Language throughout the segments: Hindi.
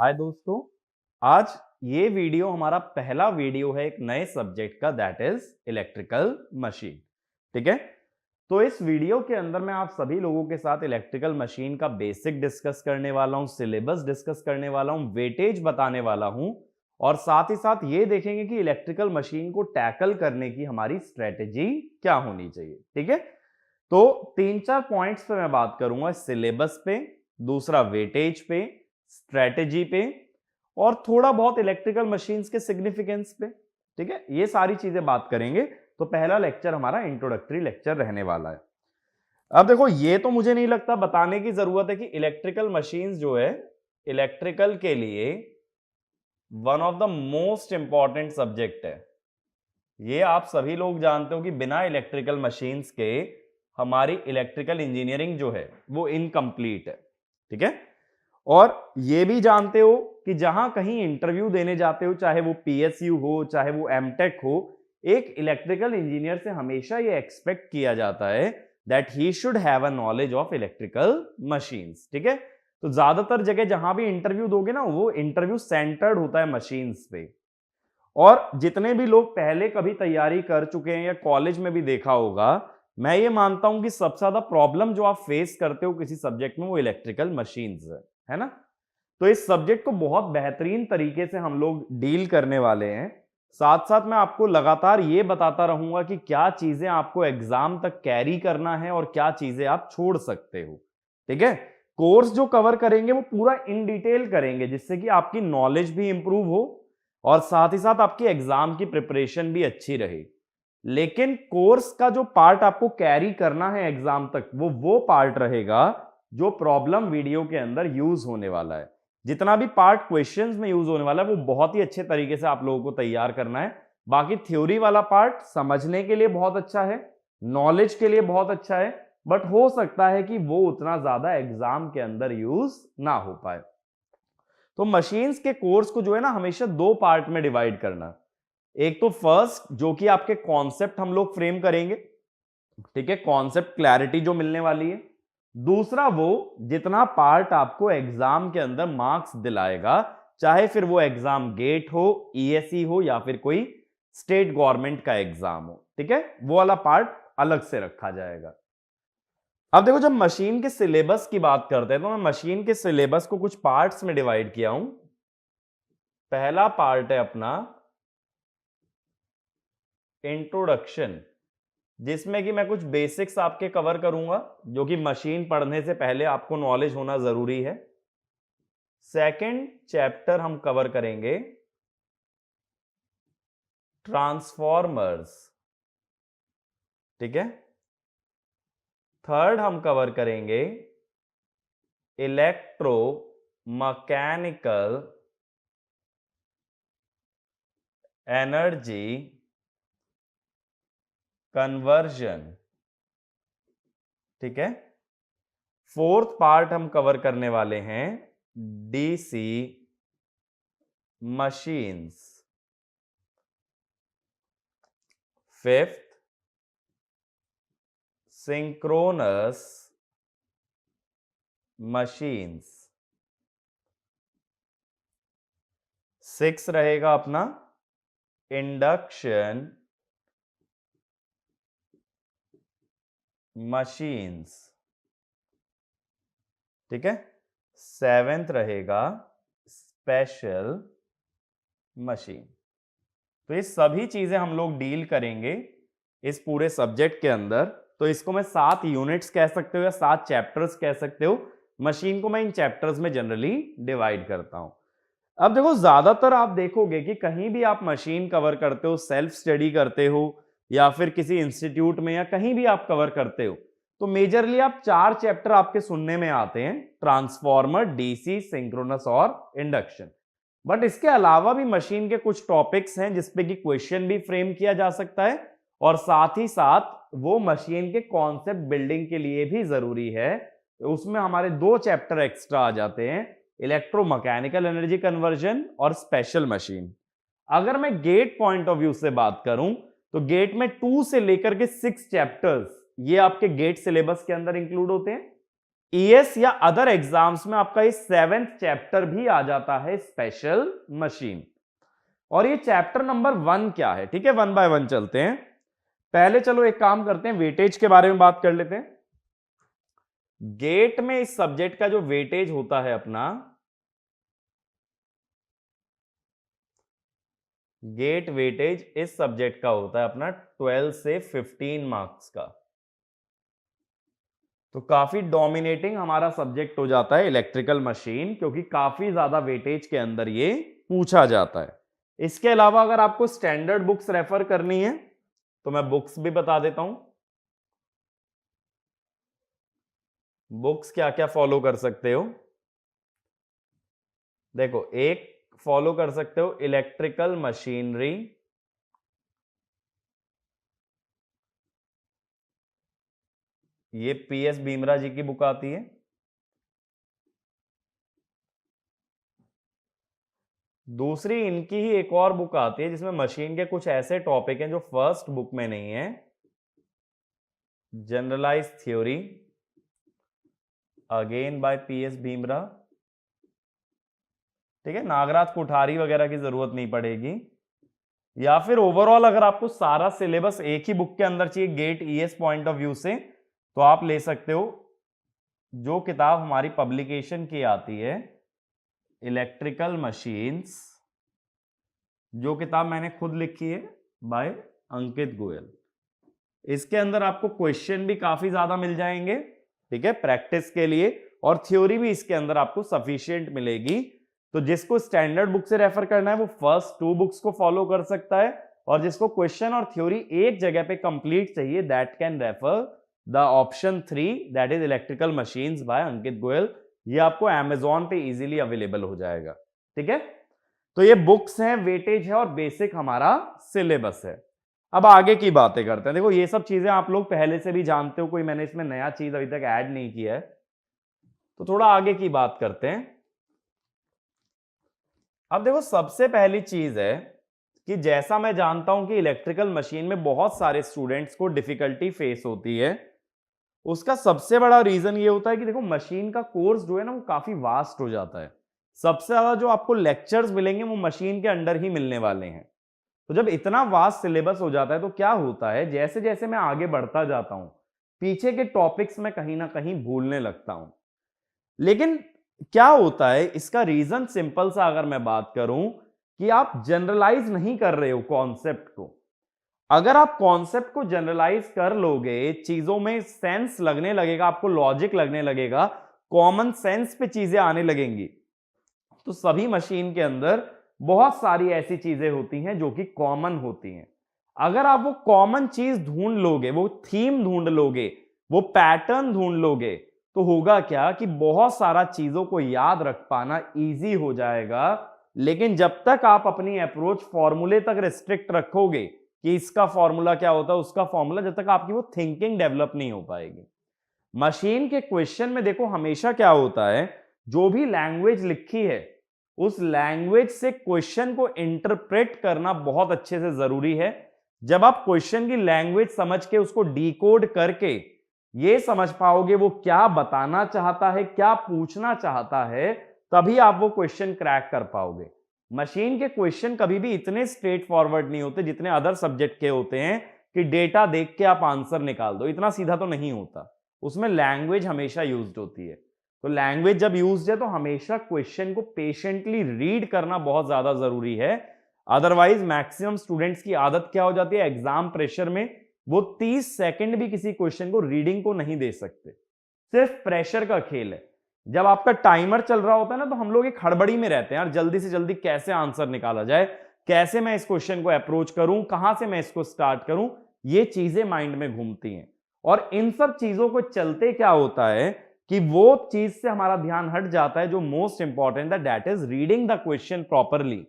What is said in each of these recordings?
हाय दोस्तों, आज ये वीडियो हमारा पहला वीडियो है एक नए सब्जेक्ट का, दैट इज इलेक्ट्रिकल मशीन। ठीक है, तो इस वीडियो के अंदर मैं आप सभी लोगों के साथ इलेक्ट्रिकल मशीन का बेसिक डिस्कस करने वाला हूं, सिलेबस डिस्कस करने वाला हूं, वेटेज बताने वाला हूं और साथ ही साथ ये देखेंगे कि इलेक्ट्रिकल मशीन को टैकल करने की हमारी स्ट्रेटेजी क्या होनी चाहिए। ठीक है, तो 3-4 पॉइंट्स पे मैं बात करूंगा, सिलेबस पे, दूसरा वेटेज पे, स्ट्रेटेजी पे और थोड़ा बहुत इलेक्ट्रिकल मशीन्स के सिग्निफिकेंस पे। ठीक है, ये सारी चीजें बात करेंगे। तो पहला लेक्चर हमारा इंट्रोडक्टरी लेक्चर रहने वाला है। अब देखो, ये तो मुझे नहीं लगता बताने की जरूरत है कि इलेक्ट्रिकल मशीन्स जो है इलेक्ट्रिकल के लिए one of the most important subject है। ये आप सभी लोग जानते हो कि बिना इलेक्ट्रिकल मशीन्स के हमारी इलेक्ट्रिकल इंजीनियरिंग जो है वो इनकम्प्लीट है। ठीक है, और ये भी जानते हो कि जहां कहीं इंटरव्यू देने जाते हो, चाहे वो पीएसयू हो चाहे वो एमटेक हो, एक इलेक्ट्रिकल इंजीनियर से हमेशा ये एक्सपेक्ट किया जाता है that he should have a knowledge of electrical machines. ठीक है, तो ज्यादातर जगह जहां भी इंटरव्यू दोगे ना, वो इंटरव्यू सेंटर्ड होता है मशीन्स पे। और जितने भी लोग पहले कभी तैयारी कर चुके हैं या कॉलेज में भी देखा होगा, मैं ये मानता हूं कि सबसे ज्यादा प्रॉब्लम जो आप फेस करते हो किसी सब्जेक्ट में वो इलेक्ट्रिकल मशीन्स है ना। तो इस सब्जेक्ट को बहुत बेहतरीन तरीके से हम लोग डील करने वाले हैं। साथ साथ मैं आपको लगातार ये बताता रहूंगा कि क्या चीजें आपको एग्जाम तक कैरी करना है और क्या चीजें आप छोड़ सकते हो। ठीक है, कोर्स जो कवर करेंगे वो पूरा इन डिटेल करेंगे, जिससे कि आपकी नॉलेज भी इंप्रूव हो और साथ ही साथ आपकी एग्जाम की प्रिपरेशन भी अच्छी रहे। लेकिन कोर्स का जो पार्ट आपको कैरी करना है एग्जाम तक, वो पार्ट रहेगा जो प्रॉब्लम वीडियो के अंदर यूज होने वाला है। जितना भी पार्ट क्वेश्चंस में यूज होने वाला है वो बहुत ही अच्छे तरीके से आप लोगों को तैयार करना है। बाकी थ्योरी वाला पार्ट समझने के लिए बहुत अच्छा है, नॉलेज के लिए बहुत अच्छा है, बट हो सकता है कि वो उतना ज्यादा एग्जाम के अंदर यूज ना हो पाए। तो मशीन्स के कोर्स को जो है ना, हमेशा दो पार्ट में डिवाइड करना। एक तो फर्स्ट जो कि आपके कॉन्सेप्ट हम लोग फ्रेम करेंगे, ठीक है, कॉन्सेप्ट क्लैरिटी जो मिलने वाली है। दूसरा वो जितना पार्ट आपको एग्जाम के अंदर मार्क्स दिलाएगा, चाहे फिर वो एग्जाम गेट हो, ईएसई हो या फिर कोई स्टेट गवर्नमेंट का एग्जाम हो। ठीक है, वो वाला पार्ट अलग से रखा जाएगा। अब देखो, जब मशीन के सिलेबस की बात करते हैं तो मैं मशीन के सिलेबस को कुछ पार्ट्स में डिवाइड किया हूं। पहला पार्ट है अपना इंट्रोडक्शन, जिसमें कि मैं कुछ बेसिक्स आपके कवर करूंगा जो कि मशीन पढ़ने से पहले आपको नॉलेज होना जरूरी है। सेकंड चैप्टर हम कवर करेंगे ट्रांसफॉर्मर्स। ठीक है, थर्ड हम कवर करेंगे इलेक्ट्रो मैकेनिकल एनर्जी कन्वर्जन। ठीक है, फोर्थ पार्ट हम कवर करने वाले हैं DC machines. Fifth synchronous machines. Six रहेगा अपना इंडक्शन मशीन्स। ठीक है, सेवेंथ रहेगा स्पेशल मशीन। तो ये सभी चीजें हम लोग डील करेंगे इस पूरे सब्जेक्ट के अंदर। तो इसको मैं 7 यूनिट्स कह सकते हो या 7 चैप्टर्स कह सकते हो। मशीन को मैं इन चैप्टर्स में जनरली डिवाइड करता हूं। अब देखो, ज्यादातर आप देखोगे कि कहीं भी आप मशीन कवर करते हो, सेल्फ स्टडी करते हो या फिर किसी इंस्टीट्यूट में या कहीं भी आप कवर करते हो, तो मेजरली आप 4 चैप्टर आपके सुनने में आते हैं, ट्रांसफॉर्मर, डीसी, सिंक्रोनस और इंडक्शन। बट इसके अलावा भी मशीन के कुछ टॉपिक्स हैं जिसपे कि क्वेश्चन भी फ्रेम किया जा सकता है और साथ ही साथ वो मशीन के कॉन्सेप्ट बिल्डिंग के लिए भी जरूरी है। तो उसमें हमारे 2 चैप्टर एक्स्ट्रा आ जाते हैं, इलेक्ट्रोमैकेनिकल एनर्जी कन्वर्जन और स्पेशल मशीन। अगर मैं गेट पॉइंट ऑफ व्यू से बात करूं तो गेट में 2 से लेकर के 6 चैप्टर्स ये आपके गेट सिलेबस के अंदर इंक्लूड होते हैं। ईएस या अदर एग्जाम्स में आपका ये 7th चैप्टर भी आ जाता है, स्पेशल मशीन। और ये चैप्टर नंबर 1 क्या है, ठीक है, 1 बाय 1 चलते हैं। पहले चलो एक काम करते हैं, वेटेज के बारे में बात कर लेते हैं। गेट में इस सब्जेक्ट का जो वेटेज होता है अपना, गेट वेटेज इस सब्जेक्ट का होता है अपना 12 से 15 मार्क्स का। तो काफी डोमिनेटिंग हमारा सब्जेक्ट हो जाता है इलेक्ट्रिकल मशीन, क्योंकि काफी ज्यादा वेटेज के अंदर ये पूछा जाता है। इसके अलावा अगर आपको स्टैंडर्ड बुक्स रेफर करनी है तो मैं बुक्स भी बता देता हूं। बुक्स क्या क्या फॉलो कर सकते हो, देखो, एक फॉलो कर सकते हो इलेक्ट्रिकल मशीनरी, ये पीएस भीमरा जी की बुक आती है। दूसरी इनकी ही एक और बुक आती है जिसमें मशीन के कुछ ऐसे टॉपिक हैं जो फर्स्ट बुक में नहीं है, generalize theory, again by PS भीमरा, ठीक है, नागराज कोठारी वगैरह की जरूरत नहीं पड़ेगी। या फिर ओवरऑल अगर आपको सारा सिलेबस एक ही बुक के अंदर चाहिए GATE ES point of view से, तो आप ले सकते हो जो किताब हमारी पब्लिकेशन की आती है, इलेक्ट्रिकल मशीन्स, जो किताब मैंने खुद लिखी है बाय अंकित गोयल। इसके अंदर आपको क्वेश्चन भी काफी ज्यादा मिल जाएंगे, ठीक है, प्रैक्टिस के लिए, और थ्योरी भी इसके अंदर आपको सफिशिएंट मिलेगी। तो जिसको स्टैंडर्ड बुक से रेफर करना है वो फर्स्ट 2 बुक्स को फॉलो कर सकता है, और जिसको क्वेश्चन और थ्योरी एक जगह पे कंप्लीट चाहिए, that can refer the option 3, that is electrical machines by Ankit Goyal. ये आपको अमेजॉन पे इजीली अवेलेबल हो जाएगा, ठीक है। तो ये बुक्स हैं, वेटेज है और बेसिक हमारा सिलेबस है। अब आगे की बातें करते हैं। देखो ये सब चीजें आप लोग पहले से भी जानते हो, कोई मैंने इसमें नया चीज अभी तक ऐड नहीं किया है। तो थोड़ा आगे की बात करते हैं। अब देखो सबसे पहली चीज है कि जैसा मैं जानता हूं कि इलेक्ट्रिकल मशीन में बहुत सारे स्टूडेंट्स को डिफिकल्टी फेस होती है, उसका सबसे बड़ा रीजन ये होता है कि देखो मशीन का कोर्स जो है ना वो काफी वास्ट हो जाता है। सबसे ज्यादा जो आपको लेक्चर्स मिलेंगे वो मशीन के अंडर ही मिलने वाले हैं। तो जब इतना वास्ट सिलेबस हो जाता है तो क्या होता है, जैसे जैसे मैं आगे बढ़ता जाता हूं पीछे के टॉपिक्स में कहीं ना कहीं भूलने लगता हूं। लेकिन क्या होता है, इसका रीजन सिंपल सा अगर मैं बात करूं कि आप जनरलाइज नहीं कर रहे हो कॉन्सेप्ट को। अगर आप कॉन्सेप्ट को जनरलाइज कर लोगे, चीजों में सेंस लगने लगेगा, आपको लॉजिक लगने लगेगा, कॉमन सेंस पे चीजें आने लगेंगी, तो सभी मशीन के अंदर बहुत सारी ऐसी चीजें होती हैं जो कि कॉमन होती हैं। अगर आप वो कॉमन चीज ढूंढ लोगे, वो थीम ढूंढ लोगे, वो पैटर्न ढूंढ लोगे, तो होगा क्या कि बहुत सारा चीजों को याद रख पाना इजी हो जाएगा। लेकिन जब तक आप अपनी अप्रोच फॉर्मूले तक रिस्ट्रिक्ट रखोगे कि इसका फॉर्मूला क्या होता है, उसका फॉर्मूला, जब तक आपकी वो थिंकिंग डेवलप नहीं हो पाएगी। मशीन के क्वेश्चन में देखो हमेशा क्या होता है, जो भी लैंग्वेज लिखी है उस लैंग्वेज से क्वेश्चन को इंटरप्रेट करना बहुत अच्छे से जरूरी है। जब आप क्वेश्चन की लैंग्वेज समझ के उसको डिकोड करके ये समझ पाओगे वो क्या बताना चाहता है, क्या पूछना चाहता है, तभी आप वो क्वेश्चन क्रैक कर पाओगे। मशीन के क्वेश्चन कभी भी इतने स्ट्रेट फॉरवर्ड नहीं होते जितने अदर सब्जेक्ट के होते हैं कि डेटा देख के आप आंसर निकाल दो, इतना सीधा तो नहीं होता। उसमें लैंग्वेज हमेशा यूज्ड होती है। तो लैंग्वेज जब यूज्ड है तो हमेशा क्वेश्चन को पेशेंटली रीड करना बहुत ज्यादा जरूरी है। अदरवाइज मैक्सिमम स्टूडेंट्स की आदत क्या हो जाती है, एग्जाम प्रेशर में वो 30 सेकंड भी किसी क्वेश्चन को रीडिंग को नहीं दे सकते। सिर्फ प्रेशर का खेल है। जब आपका टाइमर चल रहा होता है ना तो हम लोग एक हड़बड़ी में रहते हैं, यार जल्दी से जल्दी कैसे आंसर निकाला जाए, कैसे मैं इस क्वेश्चन को अप्रोच करूं, कहां से मैं इसको स्टार्ट करूं, ये चीजें माइंड में घूमती हैं। और इन सब चीजों को चलते क्या होता है कि वो चीज से हमारा ध्यान हट जाता है जो मोस्ट इंपॉर्टेंट है, that is reading the question properly.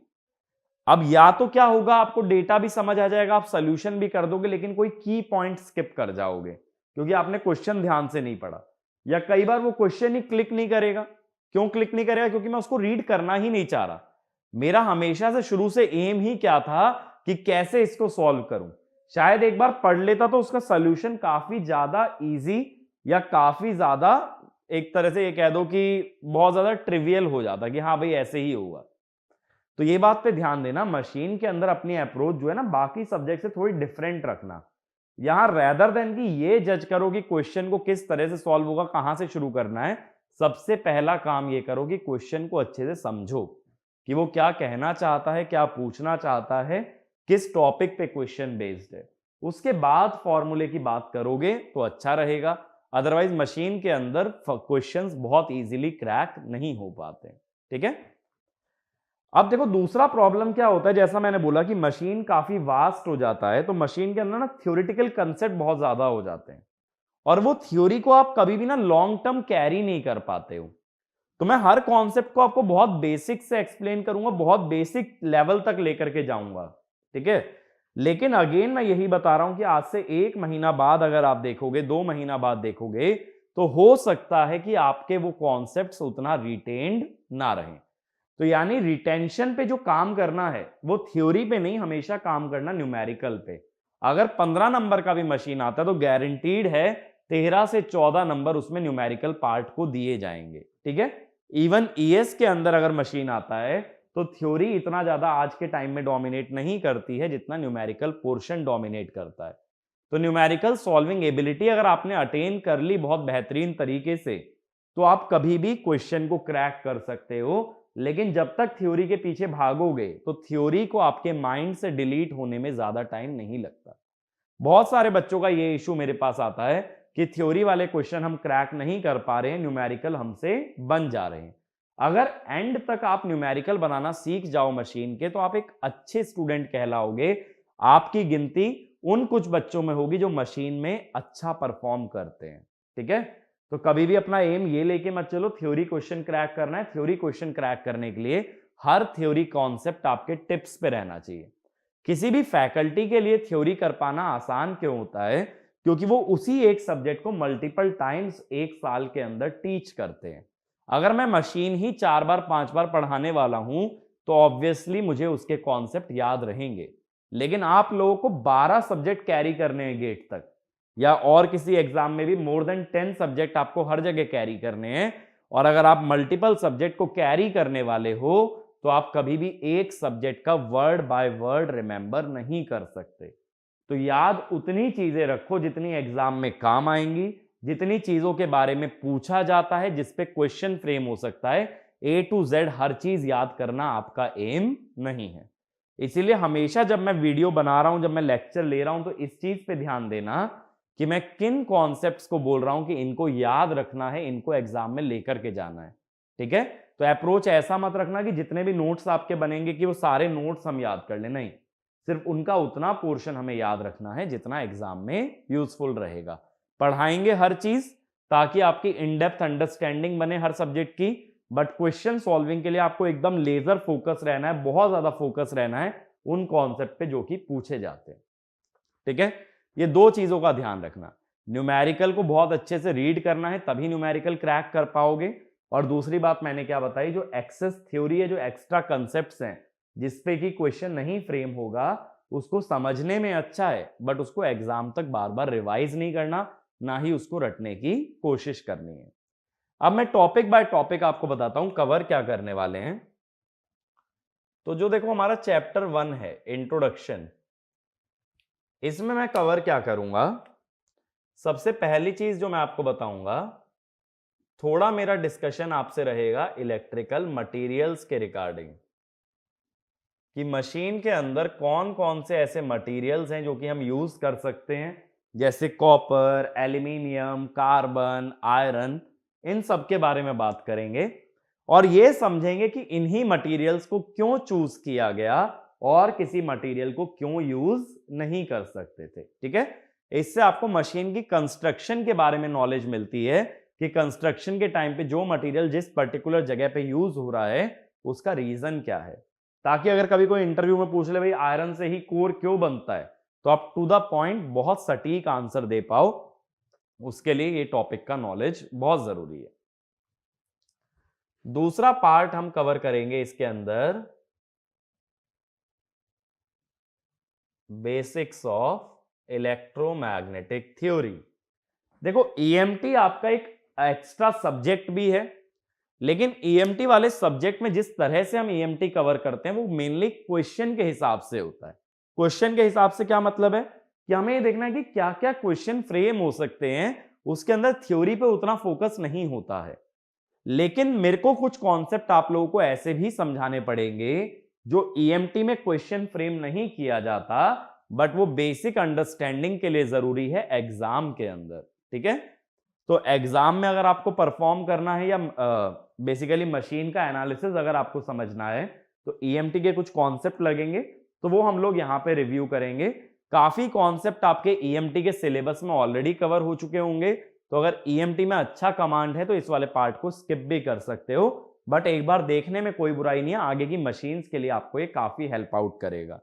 अब या तो क्या होगा, आपको डेटा भी समझ आ जाएगा, आप सोल्यूशन भी कर दोगे, लेकिन कोई की पॉइंट स्किप कर जाओगे क्योंकि आपने क्वेश्चन ध्यान से नहीं पढ़ा। या कई बार वो क्वेश्चन ही क्लिक नहीं करेगा। क्यों क्लिक नहीं करेगा? क्योंकि मैं उसको रीड करना ही नहीं चाह रहा। मेरा हमेशा से शुरू से एम ही क्या था कि कैसे इसको सॉल्व करूं। शायद एक बार पढ़ लेता तो उसका सोल्यूशन काफी ज्यादा इजी या काफी ज्यादा एक तरह से ये कह दो कि बहुत ज्यादा ट्रिवियल हो जाता कि हाँ भाई ऐसे ही होगा। तो ये बात पे ध्यान देना, मशीन के अंदर अपनी अप्रोच जो है ना बाकी सब्जेक्ट से थोड़ी डिफरेंट रखना। यहां रेदर देन कि ये जज करो कि क्वेश्चन को किस तरह से सॉल्व होगा, कहां से शुरू करना है, सबसे पहला काम ये करो कि क्वेश्चन को अच्छे से समझो कि वो क्या कहना चाहता है, क्या पूछना चाहता है, किस टॉपिक पे क्वेश्चन बेस्ड है। उसके बाद फॉर्मूले की बात करोगे तो अच्छा रहेगा। अदरवाइज मशीन के अंदर क्वेश्चंस बहुत इजीली क्रैक नहीं हो पाते। ठीक है। अब देखो दूसरा प्रॉब्लम क्या होता है, जैसा मैंने बोला कि मशीन काफी वास्ट हो जाता है, तो मशीन के अंदर ना थ्योरेटिकल कंसेप्ट बहुत ज्यादा हो जाते हैं और वो थ्योरी को आप कभी भी ना लॉन्ग टर्म कैरी नहीं कर पाते हो। तो मैं हर कॉन्सेप्ट को आपको बहुत बेसिक से एक्सप्लेन करूंगा, बहुत बेसिक लेवल तक लेकर के जाऊंगा। ठीक है। लेकिन अगेन मैं यही बता रहा हूं कि आज से 1 महीना बाद अगर आप देखोगे, 2 महीना बाद देखोगे, तो हो सकता है कि आपके वो कॉन्सेप्ट्स उतना रिटेन्ड ना रहें। तो यानी रिटेंशन पे जो काम करना है वो थ्योरी पे नहीं, हमेशा काम करना न्यूमेरिकल पे। अगर 15 नंबर का भी मशीन आता है तो गारंटीड है 13 से 14 नंबर उसमें न्यूमेरिकल पार्ट को दिए जाएंगे। ठीक है। इवन ईएस के अंदर अगर मशीन आता है तो थ्योरी इतना ज्यादा आज के टाइम में डोमिनेट नहीं करती है जितना न्यूमेरिकल पोर्शन डोमिनेट करता है। तो न्यूमेरिकल सॉल्विंग एबिलिटी अगर आपने अटेन कर ली बहुत बेहतरीन तरीके से, तो आप कभी भी क्वेश्चन को क्रैक कर सकते हो। लेकिन जब तक थ्योरी के पीछे भागोगे तो थ्योरी को आपके माइंड से डिलीट होने में ज्यादा टाइम नहीं लगता। बहुत सारे बच्चों का ये इशू मेरे पास आता है कि थ्योरी वाले क्वेश्चन हम क्रैक नहीं कर पा रहे हैं, न्यूमेरिकल हमसे बन जा रहे हैं। अगर एंड तक आप न्यूमेरिकल बनाना सीख जाओ मशीन के, तो आप एक अच्छे स्टूडेंट कहलाओगे। आपकी गिनती उन कुछ बच्चों में होगी जो मशीन में अच्छा परफॉर्म करते हैं। ठीक है। तो कभी भी अपना एम ये लेके मत चलो थ्योरी क्वेश्चन क्रैक करना है। थ्योरी क्वेश्चन क्रैक करने के लिए हर थ्योरी कॉन्सेप्ट आपके टिप्स पे रहना चाहिए। किसी भी फैकल्टी के लिए थ्योरी कर पाना आसान क्यों होता है? क्योंकि वो उसी एक सब्जेक्ट को मल्टीपल टाइम्स एक साल के अंदर टीच करते हैं। अगर मैं मशीन ही 4 बार 5 बार पढ़ाने वाला हूं तो ऑब्वियसली मुझे उसके कॉन्सेप्ट याद रहेंगे। लेकिन आप लोगों को 12 सब्जेक्ट कैरी करने हैं गेट तक, या और किसी एग्जाम में भी मोर देन 10 सब्जेक्ट आपको हर जगह कैरी करने हैं। और अगर आप मल्टीपल सब्जेक्ट को कैरी करने वाले हो तो आप कभी भी एक सब्जेक्ट का वर्ड बाय वर्ड रिमेंबर नहीं कर सकते। तो याद उतनी चीजें रखो जितनी एग्जाम में काम आएंगी, जितनी चीजों के बारे में पूछा जाता है, जिस पे क्वेश्चन फ्रेम हो सकता है। ए टू जेड हर चीज याद करना आपका एम नहीं है। इसीलिए हमेशा जब मैं वीडियो बना रहा हूं, जब मैं लेक्चर ले रहा हूं, तो इस चीज पे ध्यान देना कि मैं किन कॉन्सेप्ट्स को बोल रहा हूं कि इनको याद रखना है, इनको एग्जाम में लेकर के जाना है। ठीक है। तो अप्रोच ऐसा मत रखना कि जितने भी नोट्स आपके बनेंगे कि वो सारे नोट्स हम याद कर ले, नहीं। सिर्फ उनका उतना पोर्शन हमें याद रखना है जितना एग्जाम में यूजफुल रहेगा। पढ़ाएंगे हर चीज ताकि आपकी इन डेप्थ अंडरस्टैंडिंग बने हर सब्जेक्ट की, बट क्वेश्चन सॉल्विंग के लिए आपको एकदम लेजर फोकस रहना है, बहुत ज्यादा फोकस रहना है उन कॉन्सेप्ट पे जो कि पूछे जाते हैं। ठीक है। ये दो चीजों का ध्यान रखना, न्यूमेरिकल को बहुत अच्छे से रीड करना है तभी न्यूमेरिकल क्रैक कर पाओगे। और दूसरी बात मैंने क्या बताई, जो एक्सेस थ्योरी है, जो एक्स्ट्रा कंसेप्ट्स हैं जिसपे कि क्वेश्चन नहीं फ्रेम होगा, उसको समझने में अच्छा है बट उसको एग्जाम तक बार बार रिवाइज नहीं करना, ना ही उसको रटने की कोशिश करनी है। अब मैं टॉपिक बाय टॉपिक आपको बताता हूं कवर क्या करने वाले हैं। तो जो देखो हमारा चैप्टर 1 है इंट्रोडक्शन, इसमें मैं कवर क्या करूंगा, सबसे पहली चीज जो मैं आपको बताऊंगा, थोड़ा मेरा डिस्कशन आपसे रहेगा इलेक्ट्रिकल मटेरियल्स के रिगार्डिंग, कि मशीन के अंदर कौन कौन से ऐसे मटेरियल्स हैं जो कि हम यूज कर सकते हैं, जैसे कॉपर, एल्यूमिनियम, कार्बन, आयरन, इन सब के बारे में बात करेंगे। और ये समझेंगे कि इन्हीं मटेरियल्स को क्यों चूज किया गया और किसी मटेरियल को क्यों यूज नहीं कर सकते थे। ठीक है। इससे आपको मशीन की कंस्ट्रक्शन के बारे में नॉलेज मिलती है कि कंस्ट्रक्शन के टाइम पे जो मटेरियल जिस पर्टिकुलर जगह पे यूज हो रहा है उसका रीजन क्या है, ताकि अगर कभी कोई इंटरव्यू में पूछ ले भाई आयरन से ही कोर क्यों बनता है, तो आप टू द पॉइंट बहुत सटीक आंसर दे पाओ। उसके लिए ये टॉपिक का नॉलेज बहुत जरूरी है। दूसरा पार्ट हम कवर करेंगे इसके अंदर, बेसिक्स ऑफ इलेक्ट्रोमैग्नेटिक थ्योरी। देखो ईएमटी आपका एक एक्स्ट्रा सब्जेक्ट भी है, लेकिन ईएमटी वाले सब्जेक्ट में जिस तरह से हम ईएमटी कवर करते हैं वो मेनली क्वेश्चन के हिसाब से होता है। क्वेश्चन के हिसाब से क्या मतलब है कि हमें ये देखना है कि क्या क्या क्वेश्चन फ्रेम हो सकते हैं, उसके अंदर थ्योरी पे उतना फोकस नहीं होता है। लेकिन मेरे को कुछ कॉन्सेप्ट आप लोगों को ऐसे भी समझाने पड़ेंगे जो ईएमटी में क्वेश्चन फ्रेम नहीं किया जाता, बट वो बेसिक अंडरस्टैंडिंग के लिए जरूरी है एग्जाम के अंदर। ठीक है, तो एग्जाम में अगर आपको परफॉर्म करना है या बेसिकली मशीन का एनालिसिस अगर आपको समझना है तो ईएमटी के कुछ कॉन्सेप्ट लगेंगे, तो वो हम लोग यहां पे रिव्यू करेंगे। काफी कॉन्सेप्ट आपके ईएमटी के सिलेबस में ऑलरेडी कवर हो चुके होंगे, तो अगर ईएमटी में अच्छा कमांड है तो इस वाले पार्ट को स्किप भी कर सकते हो, बट एक बार देखने में कोई बुराई नहीं है, आगे की मशीन्स के लिए आपको ये काफी हेल्प आउट करेगा।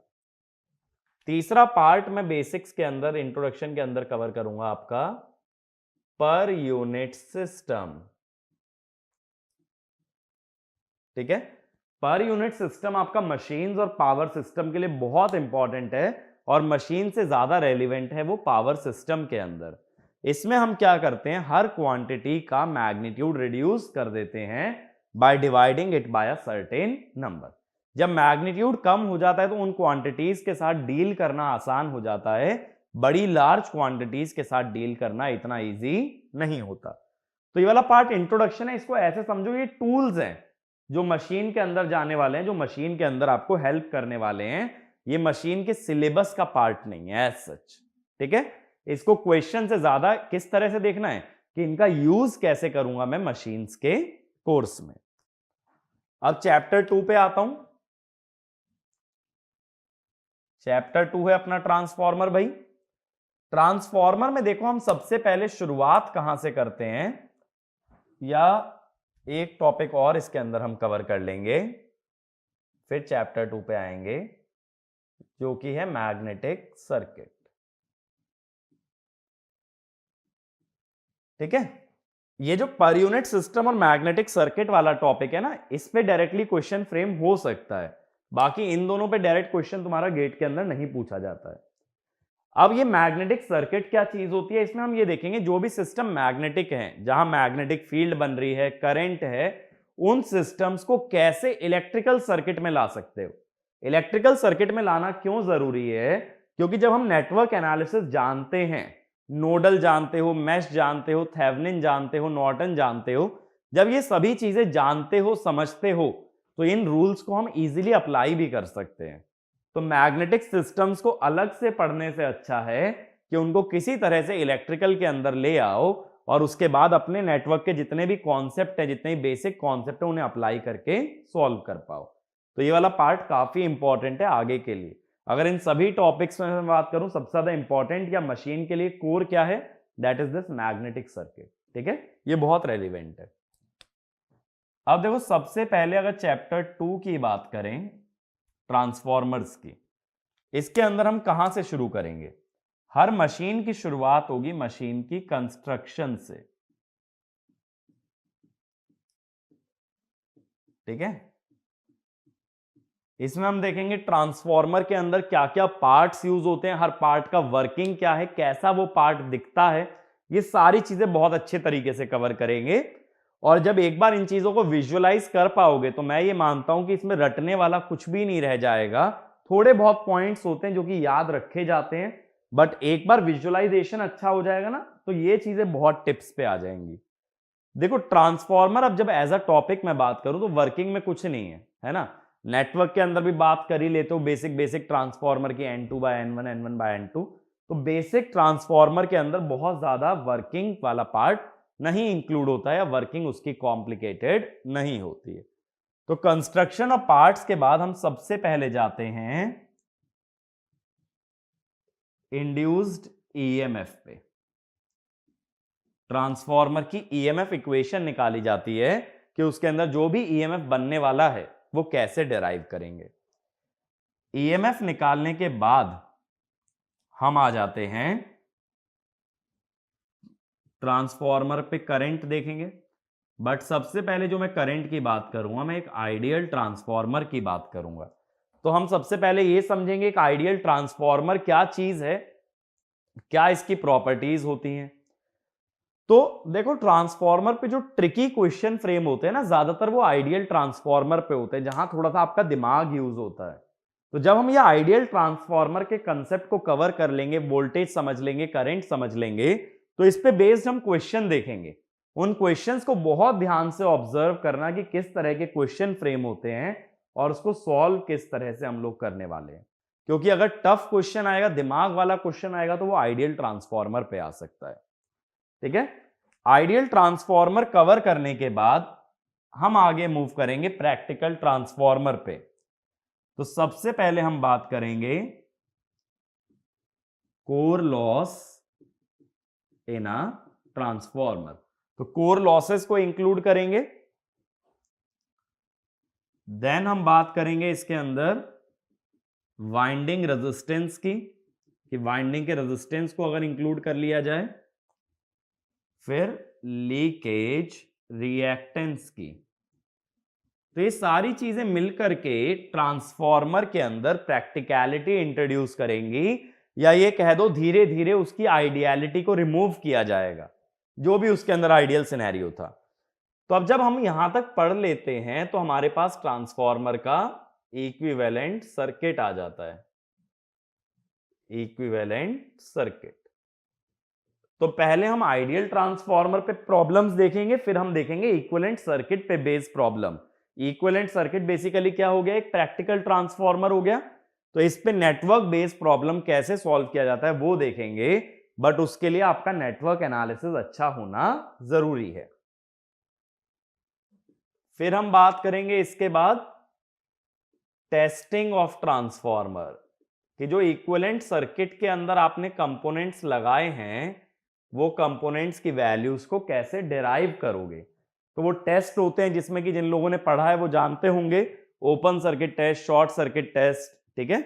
तीसरा पार्ट मैं बेसिक्स के अंदर, इंट्रोडक्शन के अंदर कवर करूंगा आपका पर यूनिट सिस्टम। ठीक है, पर यूनिट सिस्टम आपका मशीन्स और पावर सिस्टम के लिए बहुत इंपॉर्टेंट है, और मशीन से ज्यादा रेलिवेंट है वो पावर सिस्टम के अंदर। इसमें हम क्या करते हैं, हर क्वांटिटी का मैग्नीट्यूड रिड्यूस कर देते हैं by dividing it by a certain number. जब मैग्नीट्यूड कम हो जाता है तो उन क्वांटिटीज के साथ डील करना आसान हो जाता है, बड़ी लार्ज क्वांटिटीज के साथ डील करना इतना इजी नहीं होता। तो ये वाला पार्ट इंट्रोडक्शन है, इसको ऐसे समझो ये टूल्स हैं जो मशीन के अंदर जाने वाले हैं, जो मशीन के अंदर आपको हेल्प करने वाले हैं। ये मशीन के सिलेबस का पार्ट नहीं है एज सच। ठीक है, इसको क्वेश्चन से ज्यादा किस तरह से देखना है कि इनका यूज कैसे करूंगा मैं मशीन्स के कोर्स में। अब चैप्टर 2 पे आता हूं। चैप्टर 2 है अपना ट्रांसफॉर्मर। भाई ट्रांसफॉर्मर में देखो हम सबसे पहले शुरुआत कहां से करते हैं, या एक टॉपिक और इसके अंदर हम कवर कर लेंगे, फिर चैप्टर 2 पे आएंगे जो कि है मैग्नेटिक सर्किट। ठीक है, ये जो पर यूनिट सिस्टम और मैग्नेटिक सर्किट वाला टॉपिक है ना, इस पे डायरेक्टली क्वेश्चन फ्रेम हो सकता है, बाकी इन दोनों पे डायरेक्ट क्वेश्चन तुम्हारा गेट के अंदर नहीं पूछा जाता है। अब ये मैग्नेटिक सर्किट क्या चीज होती है, इसमें हम ये देखेंगे जो भी सिस्टम मैग्नेटिक है, जहां मैग्नेटिक फील्ड बन रही है, करंट है, उन सिस्टम्स को कैसे इलेक्ट्रिकल सर्किट में ला सकते हो। इलेक्ट्रिकल सर्किट में लाना क्यों जरूरी है, क्योंकि जब हम नेटवर्क एनालिसिस जानते हैं, नोडल जानते हो, मैश जानते हो, थेवेनिन जानते हो, नॉर्टन जानते हो, जब ये सभी चीजें जानते हो, समझते हो, तो इन रूल्स को हम इजीली अप्लाई भी कर सकते हैं। तो मैग्नेटिक सिस्टम्स को अलग से पढ़ने से अच्छा है कि उनको किसी तरह से इलेक्ट्रिकल के अंदर ले आओ और उसके बाद अपने नेटवर्क के जितने भी कॉन्सेप्ट है, जितने भी बेसिक कॉन्सेप्ट है, उन्हें अप्लाई करके सॉल्व कर पाओ। तो ये वाला पार्ट काफी इंपॉर्टेंट है आगे के लिए। अगर इन सभी टॉपिक्स में मैं बात करूं, सबसे ज्यादा इंपॉर्टेंट या मशीन के लिए कोर क्या है, that is this magnetic circuit. ठीक है, ये बहुत रेलिवेंट है। अब देखो सबसे पहले अगर चैप्टर 2 की बात करें, ट्रांसफॉर्मर्स की, इसके अंदर हम कहां से शुरू करेंगे। हर मशीन की शुरुआत होगी मशीन की कंस्ट्रक्शन से। ठीक है, इसमें हम देखेंगे ट्रांसफॉर्मर के अंदर क्या क्या पार्ट्स यूज होते हैं, हर पार्ट का वर्किंग क्या है, कैसा वो पार्ट दिखता है, ये सारी चीजें बहुत अच्छे तरीके से कवर करेंगे। और जब एक बार इन चीजों को विजुअलाइज कर पाओगे तो मैं ये मानता हूं कि इसमें रटने वाला कुछ भी नहीं रह जाएगा। थोड़े बहुत पॉइंट्स होते हैं जो कि याद रखे जाते हैं, बट एक बार विजुअलाइजेशन अच्छा हो जाएगा ना, तो ये चीजें बहुत टिप्स पे आ जाएंगी। देखो ट्रांसफॉर्मर अब जब एज अ टॉपिक मैं बात करूं तो वर्किंग में कुछ नहीं है ना, नेटवर्क के अंदर भी बात कर ही लेते हो बेसिक ट्रांसफॉर्मर की N2/N1 N1/N2। तो बेसिक ट्रांसफॉर्मर के अंदर बहुत ज्यादा वर्किंग वाला पार्ट नहीं इंक्लूड होता है, या वर्किंग उसकी कॉम्प्लिकेटेड नहीं होती है। तो कंस्ट्रक्शन ऑफ पार्ट्स के बाद हम सबसे पहले जाते हैं इंड्यूस्ड ईएमएफ पे। ट्रांसफॉर्मर की ईएमएफ इक्वेशन निकाली जाती है कि उसके अंदर जो भी ईएमएफ बनने वाला है वो कैसे डिराइव करेंगे। ईएमएफ निकालने के बाद हम आ जाते हैं ट्रांसफॉर्मर पे करंट देखेंगे, बट सबसे पहले जो मैं करंट की बात करूंगा, मैं एक आइडियल ट्रांसफॉर्मर की बात करूंगा। तो हम सबसे पहले ये समझेंगे एक आइडियल ट्रांसफॉर्मर क्या चीज है, क्या इसकी प्रॉपर्टीज होती हैं। तो देखो ट्रांसफॉर्मर पे जो ट्रिकी क्वेश्चन फ्रेम होते हैं ना, ज्यादातर वो आइडियल ट्रांसफॉर्मर पे होते हैं, जहां थोड़ा सा आपका दिमाग यूज होता है। तो जब हम ये आइडियल ट्रांसफॉर्मर के कंसेप्ट को कवर कर लेंगे, वोल्टेज समझ लेंगे, करंट समझ लेंगे, तो इस पे बेस्ड हम क्वेश्चन देखेंगे। उन क्वेश्चंस को बहुत ध्यान से ऑब्जर्व करना कि किस तरह के क्वेश्चन फ्रेम होते हैं और उसको सॉल्व किस तरह से हम लोग करने वाले हैं। क्योंकि अगर टफ क्वेश्चन आएगा, दिमाग वाला क्वेश्चन आएगा, तो वो आइडियल ट्रांसफॉर्मर पे आ सकता है। ठीक है, आइडियल ट्रांसफॉर्मर कवर करने के बाद हम आगे मूव करेंगे प्रैक्टिकल ट्रांसफॉर्मर पे। तो सबसे पहले हम बात करेंगे core loss in a transformer. तो कोर लॉसेस को इंक्लूड करेंगे। देन हम बात करेंगे इसके अंदर वाइंडिंग रेजिस्टेंस की, कि वाइंडिंग के रेजिस्टेंस को अगर इंक्लूड कर लिया जाए। फिर लीकेज रिएक्टेंस की। तो ये सारी चीजें मिलकर के ट्रांसफॉर्मर के अंदर प्रैक्टिकलिटी इंट्रोड्यूस करेंगी, या ये कह दो धीरे धीरे उसकी आइडियलिटी को रिमूव किया जाएगा, जो भी उसके अंदर आइडियल सिनेरियो था। तो अब जब हम यहां तक पढ़ लेते हैं तो हमारे पास ट्रांसफॉर्मर का इक्विवेलेंट सर्किट आ जाता है। Equivalent circuit. तो पहले हम आइडियल ट्रांसफॉर्मर पे प्रॉब्लम्स देखेंगे, फिर हम देखेंगे इक्विवेलेंट सर्किट पे based problem. Equivalent circuit basically क्या हो गया, एक प्रैक्टिकल ट्रांसफॉर्मर हो गया। तो इस पे नेटवर्क बेस्ड प्रॉब्लम कैसे सॉल्व किया जाता है वो देखेंगे, बट उसके लिए आपका नेटवर्क एनालिसिस अच्छा होना जरूरी है। फिर हम बात करेंगे इसके बाद टेस्टिंग ऑफ ट्रांसफॉर्मर, कि जो इक्विवेलेंट सर्किट के अंदर आपने कंपोनेंट्स लगाए हैं, वो कंपोनेंट्स की वैल्यूज को कैसे डिराइव करोगे। तो वो टेस्ट होते हैं जिसमें कि जिन लोगों ने पढ़ा है वो जानते होंगे, open circuit test, short circuit test. ठीक है,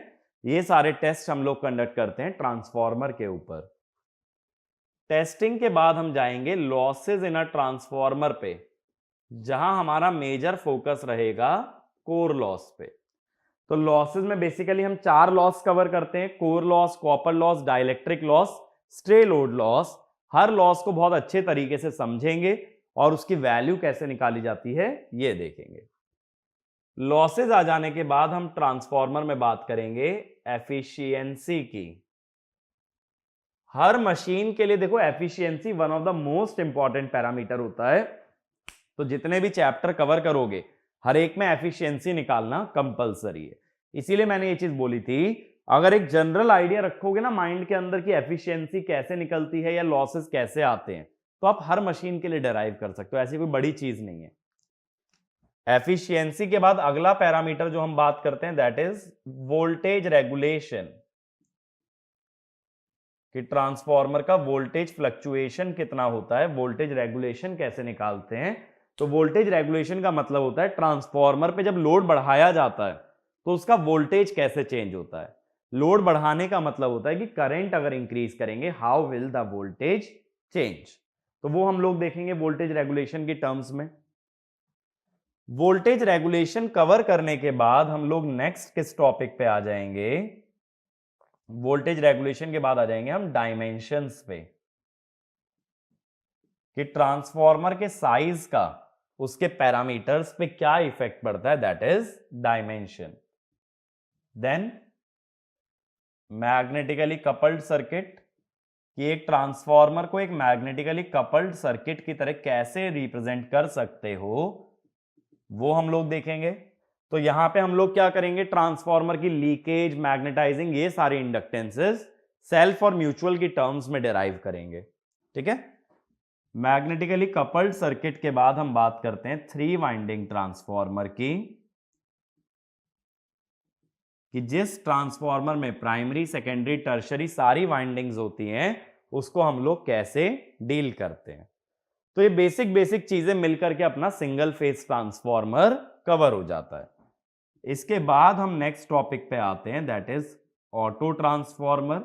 ये सारे टेस्ट हम लोग कंडक्ट करते हैं ट्रांसफॉर्मर के ऊपर। टेस्टिंग के बाद हम जाएंगे लॉसेज इन अ ट्रांसफॉर्मर पे, जहां हमारा मेजर फोकस रहेगा कोर लॉस पे। तो लॉसेज में बेसिकली हम 4 लॉस कवर करते हैं, core loss, copper loss, dielectric loss, stray load loss. हर लॉस को बहुत अच्छे तरीके से समझेंगे और उसकी वैल्यू कैसे निकाली जाती है ये देखेंगे। लॉसेज आ जाने के बाद हम ट्रांसफॉर्मर में बात करेंगे एफिशिएंसी की। हर मशीन के लिए देखो efficiency one of the most important parameter होता है। तो जितने भी चैप्टर कवर करोगे हर एक में एफिशिएंसी निकालना कंपलसरी है। इसीलिए मैंने ये चीज बोली थी, अगर एक जनरल आइडिया रखोगे ना माइंड के अंदर कि एफिशिएंसी कैसे निकलती है या लॉसेस कैसे आते हैं, तो आप हर मशीन के लिए डिराइव कर सकते हो, ऐसी कोई बड़ी चीज नहीं है। एफिशिएंसी के बाद अगला पैरामीटर जो हम बात करते हैं दैट इज वोल्टेज रेगुलेशन, कि ट्रांसफॉर्मर का वोल्टेज फ्लक्चुएशन कितना होता है, वोल्टेज रेगुलेशन कैसे निकालते हैं। तो वोल्टेज रेगुलेशन का मतलब होता है ट्रांसफॉर्मर पे जब लोड बढ़ाया जाता है तो उसका वोल्टेज कैसे चेंज होता है। लोड बढ़ाने का मतलब होता है कि करंट अगर इंक्रीज करेंगे how will the voltage change. तो वो हम लोग देखेंगे वोल्टेज रेगुलेशन की टर्म्स में। वोल्टेज रेगुलेशन कवर करने के बाद हम लोग नेक्स्ट किस टॉपिक पे आ जाएंगे, वोल्टेज रेगुलेशन के बाद आ जाएंगे हम डायमेंशंस पे, कि ट्रांसफॉर्मर के साइज का उसके पैरामीटर्स पे क्या इफेक्ट पड़ता है, that is dimension. Then magnetically coupled circuit, कि एक ट्रांसफॉर्मर को एक मैग्नेटिकली कपल्ड सर्किट की तरह कैसे रिप्रेजेंट कर सकते हो वो हम लोग देखेंगे। तो यहां पे हम लोग क्या करेंगे, ट्रांसफॉर्मर की लीकेज, मैग्नेटाइजिंग, ये सारी इंडक्टेंसेस सेल्फ और म्यूचुअल की टर्म्स में डिराइव करेंगे। ठीक है, मैग्नेटिकली कपल्ड सर्किट के बाद हम बात करते हैं 3 वाइंडिंग ट्रांसफॉर्मर की, कि जिस ट्रांसफॉर्मर में प्राइमरी, सेकेंडरी, टर्शरी सारी वाइंडिंग्स होती हैं उसको हम लोग कैसे डील करते हैं। तो ये बेसिक बेसिक चीजें मिलकर के अपना सिंगल फेज ट्रांसफॉर्मर कवर हो जाता है। इसके बाद हम नेक्स्ट टॉपिक पे आते हैं दैट इज ऑटो ट्रांसफॉर्मर।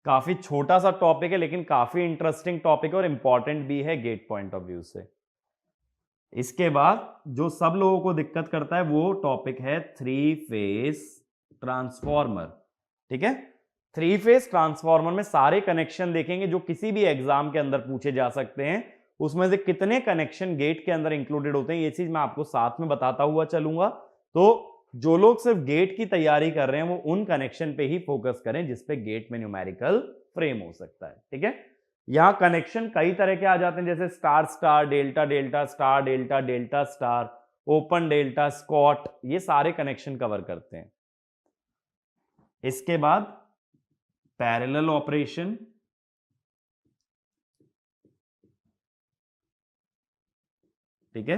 काफी छोटा सा टॉपिक है लेकिन काफी इंटरेस्टिंग टॉपिक है और इंपॉर्टेंट भी है गेट पॉइंट ऑफ व्यू से। इसके बाद जो सब लोगों को दिक्कत करता है वो टॉपिक है 3 फेज ट्रांसफॉर्मर। ठीक है, थ्री फेज ट्रांसफार्मर में सारे कनेक्शन देखेंगे जो किसी भी एग्जाम के अंदर पूछे जा सकते हैं, उसमें से कितने कनेक्शन गेट के अंदर इंक्लूडेड होते हैं ये चीज मैं आपको साथ में बताता हुआ चलूंगा। तो जो लोग सिर्फ गेट की तैयारी कर रहे हैं वो उन कनेक्शन पे ही फोकस करें जिसपे गेट में न्यूमेरिकल फ्रेम हो सकता है, ठीक है। यहां कनेक्शन कई तरह के आ जाते हैं, जैसे star star, delta delta, star delta, delta star, open delta, Scott, ये सारे कनेक्शन कवर करते हैं। इसके बाद पैरेलल ऑपरेशन, ठीक है,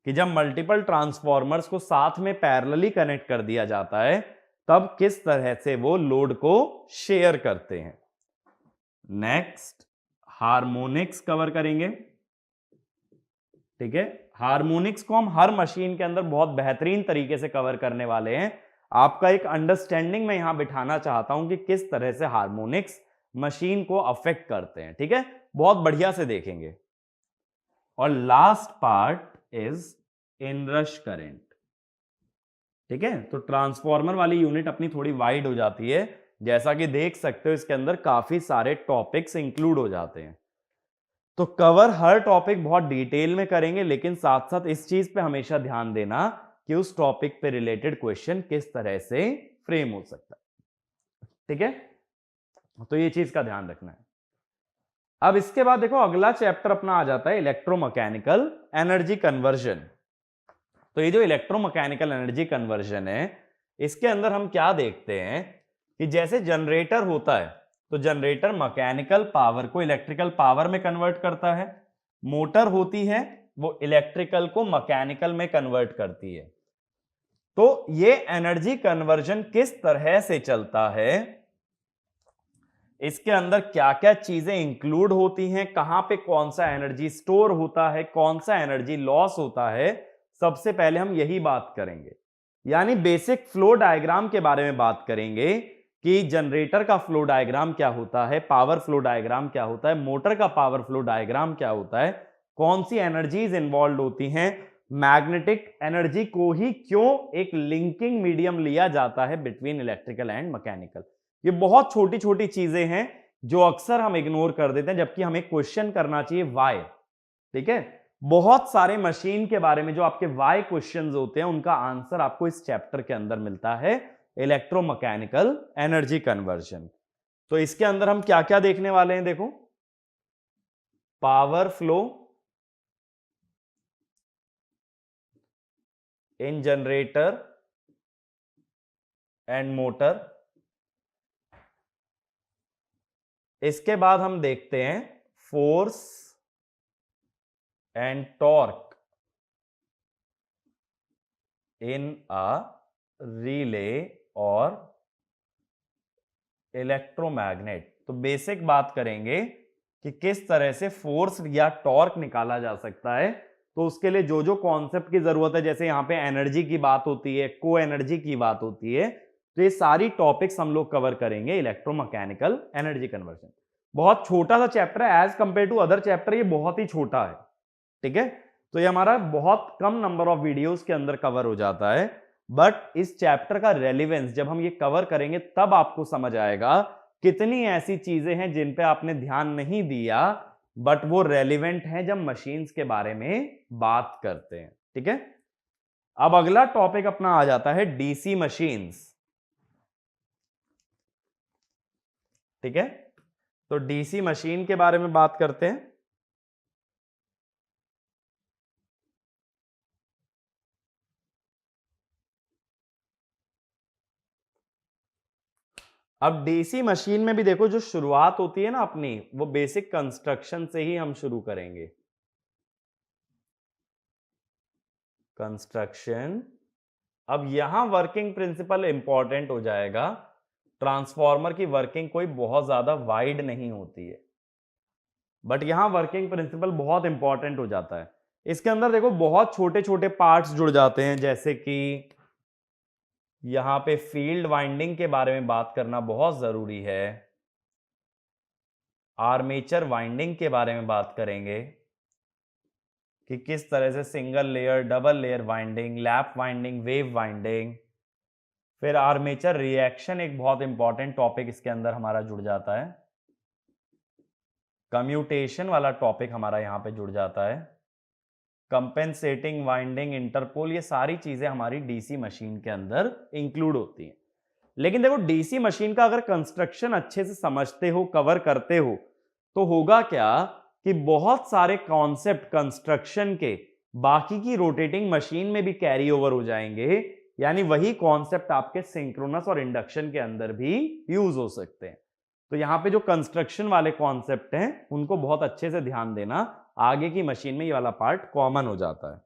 कि जब मल्टीपल ट्रांसफॉर्मर्स को साथ में पैरेलली कनेक्ट कर दिया जाता है तब किस तरह से वो लोड को शेयर करते हैं। नेक्स्ट हार्मोनिक्स कवर करेंगे, ठीक है। हार्मोनिक्स को हम हर मशीन के अंदर बहुत बेहतरीन तरीके से कवर करने वाले हैं। आपका एक अंडरस्टैंडिंग मैं यहां बिठाना चाहता हूं कि किस तरह से हार्मोनिक्स मशीन को अफेक्ट करते हैं, ठीक है, बहुत बढ़िया से देखेंगे। और last part is inrush current, ठीक है। तो ट्रांसफॉर्मर वाली यूनिट अपनी थोड़ी वाइड हो जाती है, जैसा कि देख सकते हो इसके अंदर काफी सारे टॉपिक्स इंक्लूड हो जाते हैं। तो कवर हर टॉपिक बहुत डिटेल में करेंगे, लेकिन साथ साथ इस चीज पे हमेशा ध्यान देना कि उस टॉपिक पे रिलेटेड क्वेश्चन किस तरह से फ्रेम हो सकता है, ठीक है। तो ये चीज का ध्यान रखना है। अब इसके बाद देखो अगला चैप्टर अपना आ जाता है इलेक्ट्रोमैकेनिकल एनर्जी कन्वर्जन। तो ये जो इलेक्ट्रोमैकेनिकल एनर्जी कन्वर्जन है, इसके अंदर हम क्या देखते हैं कि जैसे जनरेटर होता है तो जनरेटर मैकेनिकल पावर को इलेक्ट्रिकल पावर में कन्वर्ट करता है, मोटर होती है वो इलेक्ट्रिकल को मैकेनिकल में कन्वर्ट करती है। तो ये एनर्जी कन्वर्जन किस तरह से चलता है, इसके अंदर क्या क्या चीजें इंक्लूड होती हैं, कहां पे कौन सा एनर्जी स्टोर होता है, कौन सा एनर्जी लॉस होता है, सबसे पहले हम यही बात करेंगे। यानी बेसिक फ्लो डायग्राम के बारे में बात करेंगे कि जनरेटर का फ्लो डायग्राम क्या होता है, पावर फ्लो डायग्राम क्या होता है, मोटर का पावर फ्लो डायग्राम क्या होता है, कौन सी एनर्जीज इन्वॉल्व होती हैं, मैग्नेटिक एनर्जी को ही क्यों एक लिंकिंग मीडियम लिया जाता है बिटवीन इलेक्ट्रिकल एंड मैकेनिकल। ये बहुत छोटी छोटी चीजें हैं जो अक्सर हम इग्नोर कर देते हैं, जबकि हमें क्वेश्चन करना चाहिए व्हाई, ठीक है। बहुत सारे मशीन के बारे में जो आपके व्हाई क्वेश्चंस होते हैं उनका आंसर आपको इस चैप्टर के अंदर मिलता है, इलेक्ट्रोमैकेनिकल एनर्जी कन्वर्जन। तो इसके अंदर हम क्या क्या देखने वाले हैं, देखो power flow in generator and motor, इसके बाद हम देखते हैं force and torque in a relay और इलेक्ट्रोमैग्नेट। तो बेसिक बात करेंगे कि किस तरह से फोर्स या टॉर्क निकाला जा सकता है। तो उसके लिए जो जो कॉन्सेप्ट की जरूरत है, जैसे यहां पे एनर्जी की बात होती है, को एनर्जी की बात होती है, तो ये सारी टॉपिक्स हम लोग कवर करेंगे इलेक्ट्रोमैकेनिकल एनर्जी कन्वर्जन। बहुत छोटा सा चैप्टर है as compare to other chapter, ये बहुत ही छोटा है, ठीक है। तो ये हमारा बहुत कम नंबर ऑफ वीडियोस के अंदर कवर हो जाता है, बट इस चैप्टर का रेलेवेंस जब हम ये कवर करेंगे तब आपको समझ आएगा कितनी ऐसी चीजें हैं जिन पे आपने ध्यान नहीं दिया बट वो रेलिवेंट हैं जब मशीन्स के बारे में बात करते हैं, ठीक है। अब अगला टॉपिक अपना आ जाता है डीसी मशीन्स, ठीक है। तो डीसी मशीन के बारे में बात करते हैं। अब डीसी मशीन में भी देखो जो शुरुआत होती है ना अपनी, वो बेसिक कंस्ट्रक्शन से ही हम शुरू करेंगे। कंस्ट्रक्शन, अब यहां वर्किंग प्रिंसिपल इंपॉर्टेंट हो जाएगा। ट्रांसफॉर्मर की वर्किंग कोई बहुत ज्यादा वाइड नहीं होती है, बट यहां वर्किंग प्रिंसिपल बहुत इंपॉर्टेंट हो जाता है। इसके अंदर देखो बहुत छोटे छोटे पार्ट्स जुड़ जाते हैं, जैसे कि यहां पे फील्ड वाइंडिंग के बारे में बात करना बहुत जरूरी है, आर्मेचर वाइंडिंग के बारे में बात करेंगे कि किस तरह से single layer, double layer winding, lap winding, wave winding, फिर आर्मेचर रिएक्शन एक बहुत इंपॉर्टेंट टॉपिक इसके अंदर हमारा जुड़ जाता है। कम्यूटेशन वाला टॉपिक हमारा यहां पे जुड़ जाता है। कंपेंसेटिंग वाइंडिंग इंटरपोल, ये सारी चीजें हमारी डीसी मशीन के अंदर इंक्लूड होती हैं। लेकिन देखो डीसी मशीन का अगर कंस्ट्रक्शन अच्छे से समझते हो, कवर करते हो, तो होगा क्या कि बहुत सारे कॉन्सेप्ट कंस्ट्रक्शन के बाकी की रोटेटिंग मशीन में भी कैरी ओवर हो जाएंगे, यानी वही कॉन्सेप्ट आपके सिंक्रोनस और इंडक्शन के अंदर भी यूज हो सकते हैं। तो यहां पे जो कंस्ट्रक्शन वाले कॉन्सेप्ट हैं उनको बहुत अच्छे से ध्यान देना, आगे की मशीन में ये वाला पार्ट कॉमन हो जाता है।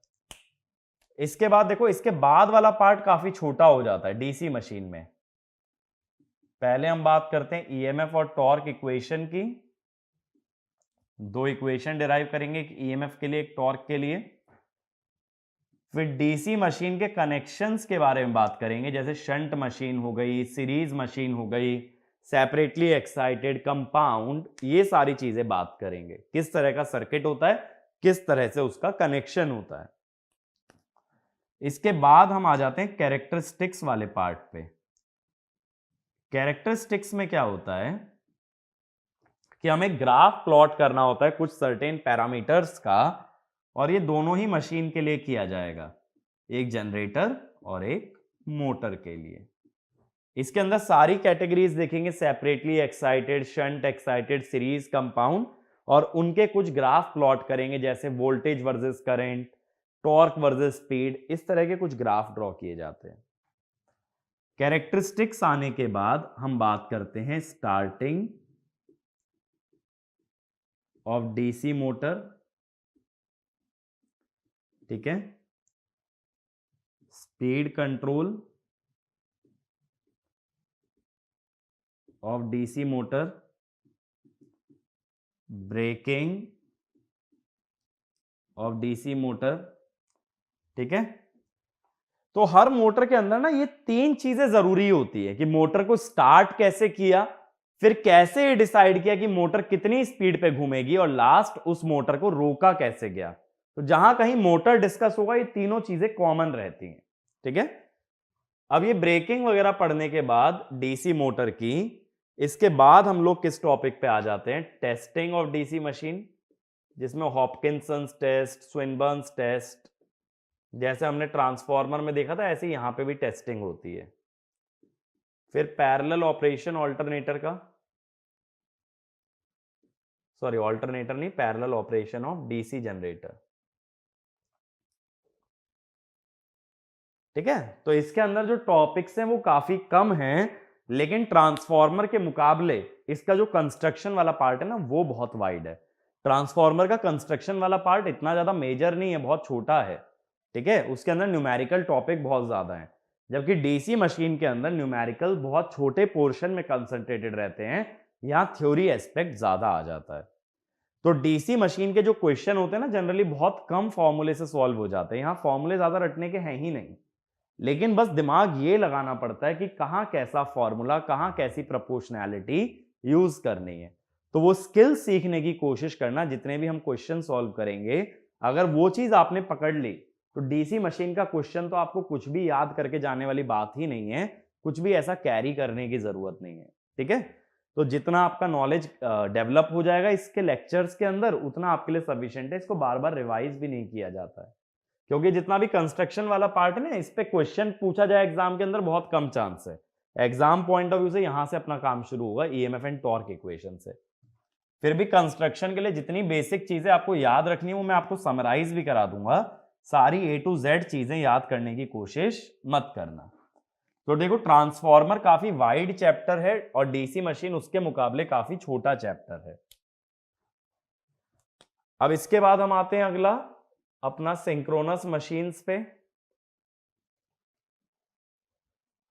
इसके बाद देखो, इसके बाद वाला पार्ट काफी छोटा हो जाता है डीसी मशीन में। पहले हम बात करते हैं ईएमएफ और टॉर्क इक्वेशन की। दो इक्वेशन डिराइव करेंगे, एक ईएमएफ के लिए, एक टॉर्क के लिए। फिर डीसी मशीन के कनेक्शंस के बारे में बात करेंगे, जैसे शंट मशीन हो गई, सीरीज मशीन हो गई, सेपरेटली एक्साइटेड, कंपाउंड, ये सारी चीजें बात करेंगे। किस तरह का सर्किट होता है, किस तरह से उसका कनेक्शन होता है। इसके बाद हम आ जाते हैं कैरेक्टरिस्टिक्स वाले पार्ट पे। कैरेक्टरिस्टिक्स में क्या होता है कि हमें ग्राफ प्लॉट करना होता है कुछ सर्टेन पैरामीटर्स का, और ये दोनों ही मशीन के लिए किया जाएगा, एक जनरेटर और एक मोटर के लिए। इसके अंदर सारी कैटेगरीज देखेंगे, separately excited, shunt excited, series, compound, और उनके कुछ ग्राफ प्लॉट करेंगे, जैसे voltage versus current, torque versus speed, इस तरह के कुछ ग्राफ ड्रॉ किए जाते हैं। कैरेक्टरिस्टिक्स आने के बाद हम बात करते हैं स्टार्टिंग ऑफ डीसी मोटर, ठीक है, speed control of DC motor, braking of DC motor, ठीक है। तो हर मोटर के अंदर ना ये तीन चीजें जरूरी होती है कि मोटर को स्टार्ट कैसे किया, फिर कैसे डिसाइड किया कि मोटर कितनी स्पीड पे घूमेगी, और लास्ट उस मोटर को रोका कैसे गया। तो जहां कहीं मोटर डिस्कस होगा ये तीनों चीजें कॉमन रहती हैं, ठीक है। अब ये ब्रेकिंग वगैरह पढ़ने के बाद डीसी मोटर की, इसके बाद हम लोग किस टॉपिक पे आ जाते हैं, टेस्टिंग ऑफ डीसी मशीन, जिसमें हॉपकिंसंस टेस्ट, स्विनबर्न्स टेस्ट, जैसे हमने ट्रांसफार्मर में देखा था ऐसे ही यहां पे भी टेस्टिंग होती है। फिर पैरेलल ऑपरेशन ऑल्टरनेटर का, सॉरी ऑल्टरनेटर नहीं, parallel operation of DC generator, ठीक है। तो इसके अंदर जो टॉपिक्स हैं वो काफी कम हैं, लेकिन ट्रांसफार्मर के मुकाबले इसका जो कंस्ट्रक्शन वाला पार्ट है ना वो बहुत वाइड है। ट्रांसफार्मर का कंस्ट्रक्शन वाला पार्ट इतना ज्यादा मेजर नहीं है, बहुत छोटा है, ठीक है। उसके अंदर न्यूमेरिकल टॉपिक बहुत ज्यादा है, जबकि डीसी मशीन के अंदर न्यूमेरिकल बहुत छोटे पोर्शन में कंसंट्रेटेड रहते हैं, यहां थ्योरी एस्पेक्ट ज्यादा आ जाता है। तो डीसी मशीन के जो क्वेश्चन होते हैं ना जनरली बहुत कम फॉर्मूले से सॉल्व हो जाते हैं, यहां फॉर्मूले ज्यादा रटने के हैं ही नहीं, लेकिन बस दिमाग ये लगाना पड़ता है कि कहां कैसा फॉर्मूला, कहां कैसी प्रोपोर्शनैलिटी यूज करनी है। तो वो स्किल सीखने की कोशिश करना, जितने भी हम क्वेश्चन सॉल्व करेंगे अगर वो चीज आपने पकड़ ली तो डीसी मशीन का क्वेश्चन तो आपको कुछ भी याद करके जाने वाली बात ही नहीं है, कुछ भी ऐसा कैरी करने की जरूरत नहीं है, ठीक है। तो जितना आपका नॉलेज डेवलप हो जाएगा इसके लेक्चर्स के अंदर उतना आपके लिए सफिशिएंट है, इसको बार बार रिवाइज भी नहीं किया जाता है, क्योंकि जितना भी कंस्ट्रक्शन वाला पार्ट है ना इस पे क्वेश्चन पूछा जाए एग्जाम के अंदर बहुत कम चांस है। एग्जाम पॉइंट ऑफ व्यू से यहां से अपना काम शुरू होगा ईएमएफ एंड टॉर्क इक्वेशन से। फिर भी कंस्ट्रक्शन के लिए जितनी बेसिक चीजें आपको याद रखनी है वो मैं आपको समराइज भी करा दूंगा, सारी ए टू जेड चीजें याद करने की कोशिश मत करना। तो देखो ट्रांसफार्मर काफी वाइड चैप्टर है और डीसी मशीन उसके मुकाबले काफी छोटा चैप्टर है। अब इसके बाद हम आते हैं अगला अपना सिंक्रोनस मशीन्स पे।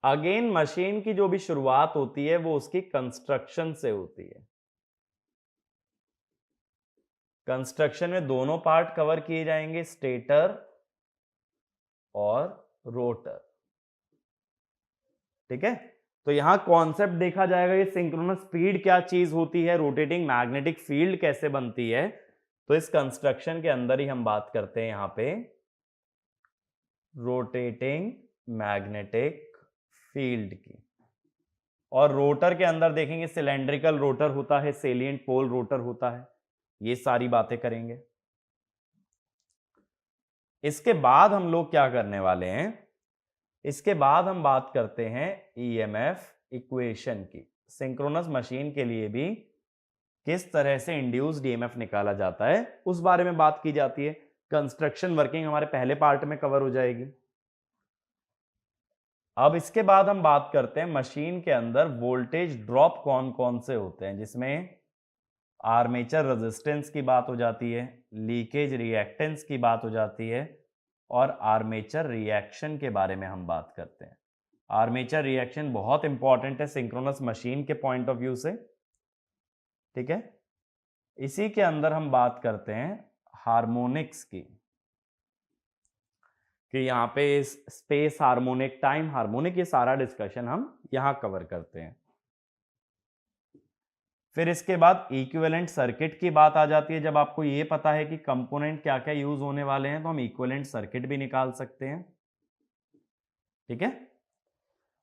अगेन मशीन की जो भी शुरुआत होती है वो उसकी कंस्ट्रक्शन से होती है। कंस्ट्रक्शन में दोनों पार्ट कवर किए जाएंगे, स्टेटर और रोटर, ठीक है। तो यहां कॉन्सेप्ट देखा जाएगा ये सिंक्रोनस स्पीड क्या चीज होती है, रोटेटिंग मैग्नेटिक फील्ड कैसे बनती है। तो इस कंस्ट्रक्शन के अंदर ही हम बात करते हैं यहां पे रोटेटिंग मैग्नेटिक फील्ड की। और रोटर के अंदर देखेंगे सिलेंड्रिकल रोटर होता है, सेलिएंट पोल रोटर होता है, ये सारी बातें करेंगे। इसके बाद हम लोग क्या करने वाले हैं, इसके बाद हम बात करते हैं ईएमएफ इक्वेशन की। सिंक्रोनस मशीन के लिए भी किस तरह से इंड्यूस्ड ईएमएफ निकाला जाता है उस बारे में बात की जाती है। कंस्ट्रक्शन वर्किंग हमारे पहले पार्ट में कवर हो जाएगी। अब इसके बाद हम बात करते हैं मशीन के अंदर वोल्टेज ड्रॉप कौन कौन से होते हैं, जिसमें आर्मेचर रेजिस्टेंस की बात हो जाती है, लीकेज रिएक्टेंस की बात हो जाती है, और आर्मेचर रिएक्शन के बारे में हम बात करते हैं। आर्मेचर रिएक्शन बहुत इंपॉर्टेंट है सिंक्रोनस मशीन के पॉइंट ऑफ व्यू से, ठीक है। इसी के अंदर हम बात करते हैं हार्मोनिक्स की, कि यहाँ पे स्पेस हार्मोनिक, टाइम हार्मोनिक, ये सारा डिस्कशन हम यहां कवर करते हैं। फिर इसके बाद इक्विवेलेंट सर्किट की बात आ जाती है। जब आपको ये पता है कि कंपोनेंट क्या क्या यूज होने वाले हैं तो हम इक्विवेलेंट सर्किट भी निकाल सकते हैं, ठीक है।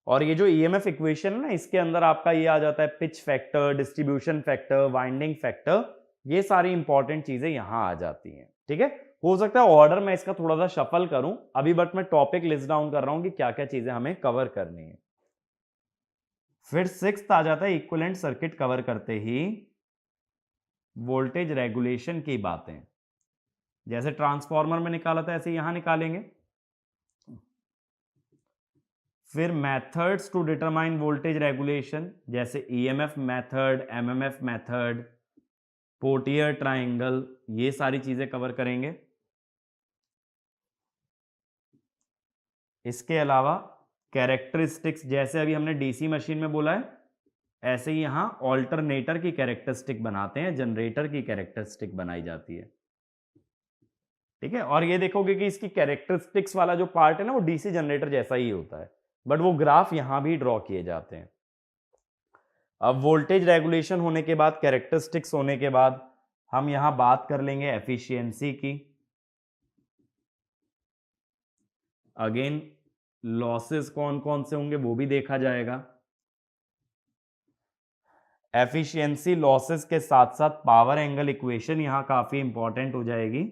और ये जो ईएमएफ इक्वेशन है ना, इसके अंदर आपका ये आ जाता है pitch factor, distribution factor, winding factor, ये सारी इंपॉर्टेंट चीजें यहां आ जाती हैं, ठीक है। हो सकता है ऑर्डर में इसका थोड़ा सा शफल करूं अभी, बट मैं टॉपिक लिस्ट डाउन कर रहा हूं कि क्या क्या चीजें हमें कवर करनी है। फिर सिक्स्थ आ जाता है इक्विवेलेंट सर्किट कवर करते ही वोल्टेज रेगुलेशन की बातें। जैसे ट्रांसफार्मर में निकाला था ऐसे यहां निकालेंगे। फिर methods to determine voltage regulation, जैसे EMF method, MMF method, Potier triangle, ये सारी चीजें कवर करेंगे। इसके अलावा कैरेक्टरिस्टिक्स, जैसे अभी हमने डीसी मशीन में बोला है ऐसे ही यहां ऑल्टरनेटर की कैरेक्टरिस्टिक बनाते हैं, जनरेटर की कैरेक्टरिस्टिक बनाई जाती है, ठीक है। और ये देखोगे कि इसकी कैरेक्टरिस्टिक्स वाला जो पार्ट है ना वो डीसी जनरेटर जैसा ही होता है, बट वो ग्राफ यहां भी ड्रॉ किए जाते हैं। अब वोल्टेज रेगुलेशन होने के बाद, कैरेक्टरिस्टिक्स होने के बाद, हम यहां बात कर लेंगे एफिशिएंसी की। अगेन लॉसेस कौन कौन से होंगे वो भी देखा जाएगा। एफिशिएंसी लॉसेस के साथ साथ पावर एंगल इक्वेशन यहां काफी इंपॉर्टेंट हो जाएगी,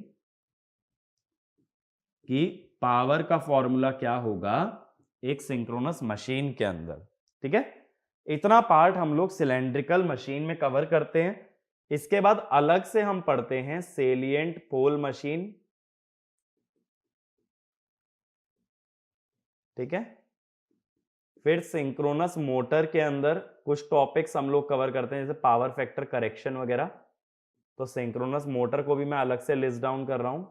कि पावर का फॉर्मूला क्या होगा एक सिंक्रोनस मशीन के अंदर, ठीक है। इतना पार्ट हम लोग सिलेंड्रिकल मशीन में कवर करते हैं। इसके बाद अलग से हम पढ़ते हैं सेलिएंट पोल मशीन, ठीक है। फिर सिंक्रोनस मोटर के अंदर कुछ टॉपिक्स हम लोग कवर करते हैं, जैसे पावर फैक्टर करेक्शन वगैरह, तो सिंक्रोनस मोटर को भी मैं अलग से लिस्ट डाउन कर रहा हूं।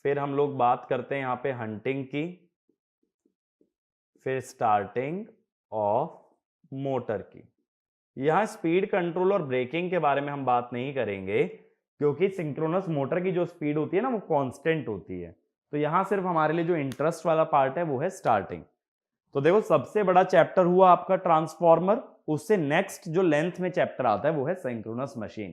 फिर हम लोग बात करते हैं यहां पे हंटिंग की, फिर स्टार्टिंग ऑफ मोटर की। यहां स्पीड कंट्रोल और ब्रेकिंग के बारे में हम बात नहीं करेंगे, क्योंकि सिंक्रोनस मोटर की जो स्पीड होती है ना वो कांस्टेंट होती है। तो यहां सिर्फ हमारे लिए जो इंटरेस्ट वाला पार्ट है वो है स्टार्टिंग। तो देखो सबसे बड़ा चैप्टर हुआ आपका ट्रांसफॉर्मर, उससे नेक्स्ट जो लेंथ में चैप्टर आता है वो है सिंक्रोनस मशीन,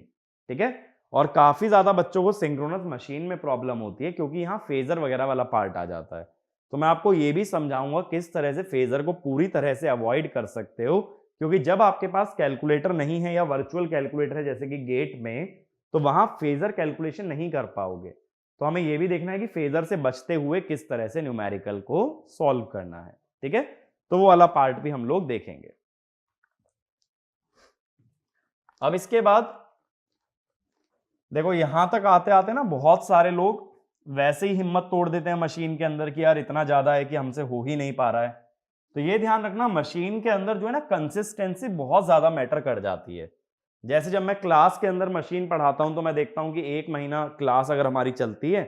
ठीक है। और काफी ज्यादा बच्चों को सिंक्रोनस मशीन में प्रॉब्लम होती है, क्योंकि यहाँ फेजर वगैरह वाला पार्ट आ जाता है। तो मैं आपको ये भी समझाऊंगा किस तरह से फेजर को पूरी तरह से अवॉइड कर सकते हो, क्योंकि जब आपके पास कैलकुलेटर नहीं है या वर्चुअल कैलकुलेटर है जैसे कि गेट में, तो वहां फेजर कैलकुलेशन नहीं कर पाओगे। तो हमें यह भी देखना है कि फेजर से बचते हुए किस तरह से न्यूमेरिकल को सॉल्व करना है, ठीक है। तो वो वाला पार्ट भी हम लोग देखेंगे। अब इसके बाद देखो यहां तक आते आते ना बहुत सारे लोग वैसे ही हिम्मत तोड़ देते हैं मशीन के अंदर कि यार इतना ज्यादा है कि हमसे हो ही नहीं पा रहा है। तो ये ध्यान रखना मशीन के अंदर जो है ना कंसिस्टेंसी बहुत ज्यादा मैटर कर जाती है। जैसे जब मैं क्लास के अंदर मशीन पढ़ाता हूं तो मैं देखता हूं कि 1 महीना क्लास अगर हमारी चलती है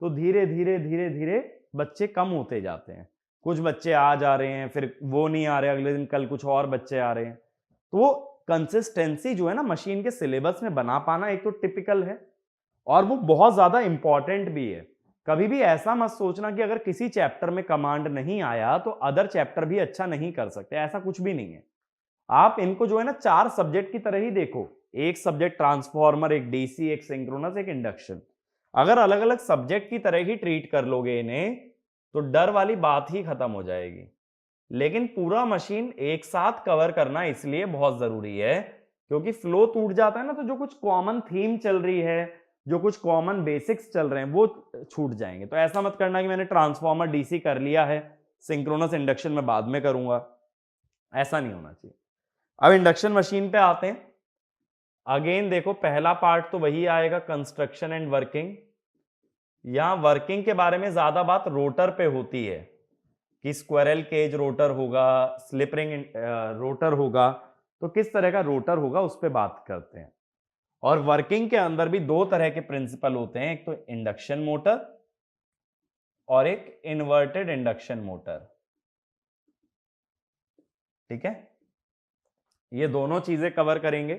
तो धीरे धीरे धीरे धीरे बच्चे कम होते जाते हैं। कुछ बच्चे आ जा रहे हैं, फिर वो नहीं आ रहे, अगले दिन कल कुछ और बच्चे आ रहे हैं। तो वो कंसिस्टेंसी जो है ना मशीन के सिलेबस में बना पाना एक तो टिपिकल है, और वो बहुत ज्यादा इंपॉर्टेंट भी है। कभी भी ऐसा मत सोचना कि अगर किसी चैप्टर में कमांड नहीं आया तो अदर चैप्टर भी अच्छा नहीं कर सकते, ऐसा कुछ भी नहीं है। आप इनको जो है ना 4 सब्जेक्ट की तरह ही देखो, एक सब्जेक्ट ट्रांसफॉर्मर, एक डीसी, एक सिंक्रोनस, एक इंडक्शन। अगर अलग अलग सब्जेक्ट की तरह ही ट्रीट कर लोगे इन्हें तो डर वाली बात ही खत्म हो जाएगी। लेकिन पूरा मशीन एक साथ कवर करना इसलिए बहुत जरूरी है क्योंकि फ्लो टूट जाता है ना, तो जो कुछ कॉमन थीम चल रही है, जो कुछ कॉमन बेसिक्स चल रहे हैं वो छूट जाएंगे। तो ऐसा मत करना कि मैंने ट्रांसफॉर्मर डीसी कर लिया है, सिंक्रोनस इंडक्शन में बाद में करूंगा, ऐसा नहीं होना चाहिए। अब इंडक्शन मशीन पे आते हैं। अगेन देखो, पहला पार्ट तो वही आएगा, कंस्ट्रक्शन एंड वर्किंग। यहां वर्किंग के बारे में ज्यादा बात रोटर पे होती है कि स्क्वायरल केज रोटर होगा, स्लिप रिंग रोटर होगा, तो किस तरह का रोटर होगा उस पर बात करते हैं। और वर्किंग के अंदर भी दो तरह के प्रिंसिपल होते हैं, एक तो इंडक्शन मोटर और एक इन्वर्टेड इंडक्शन मोटर। ठीक है, ये दोनों चीजें कवर करेंगे।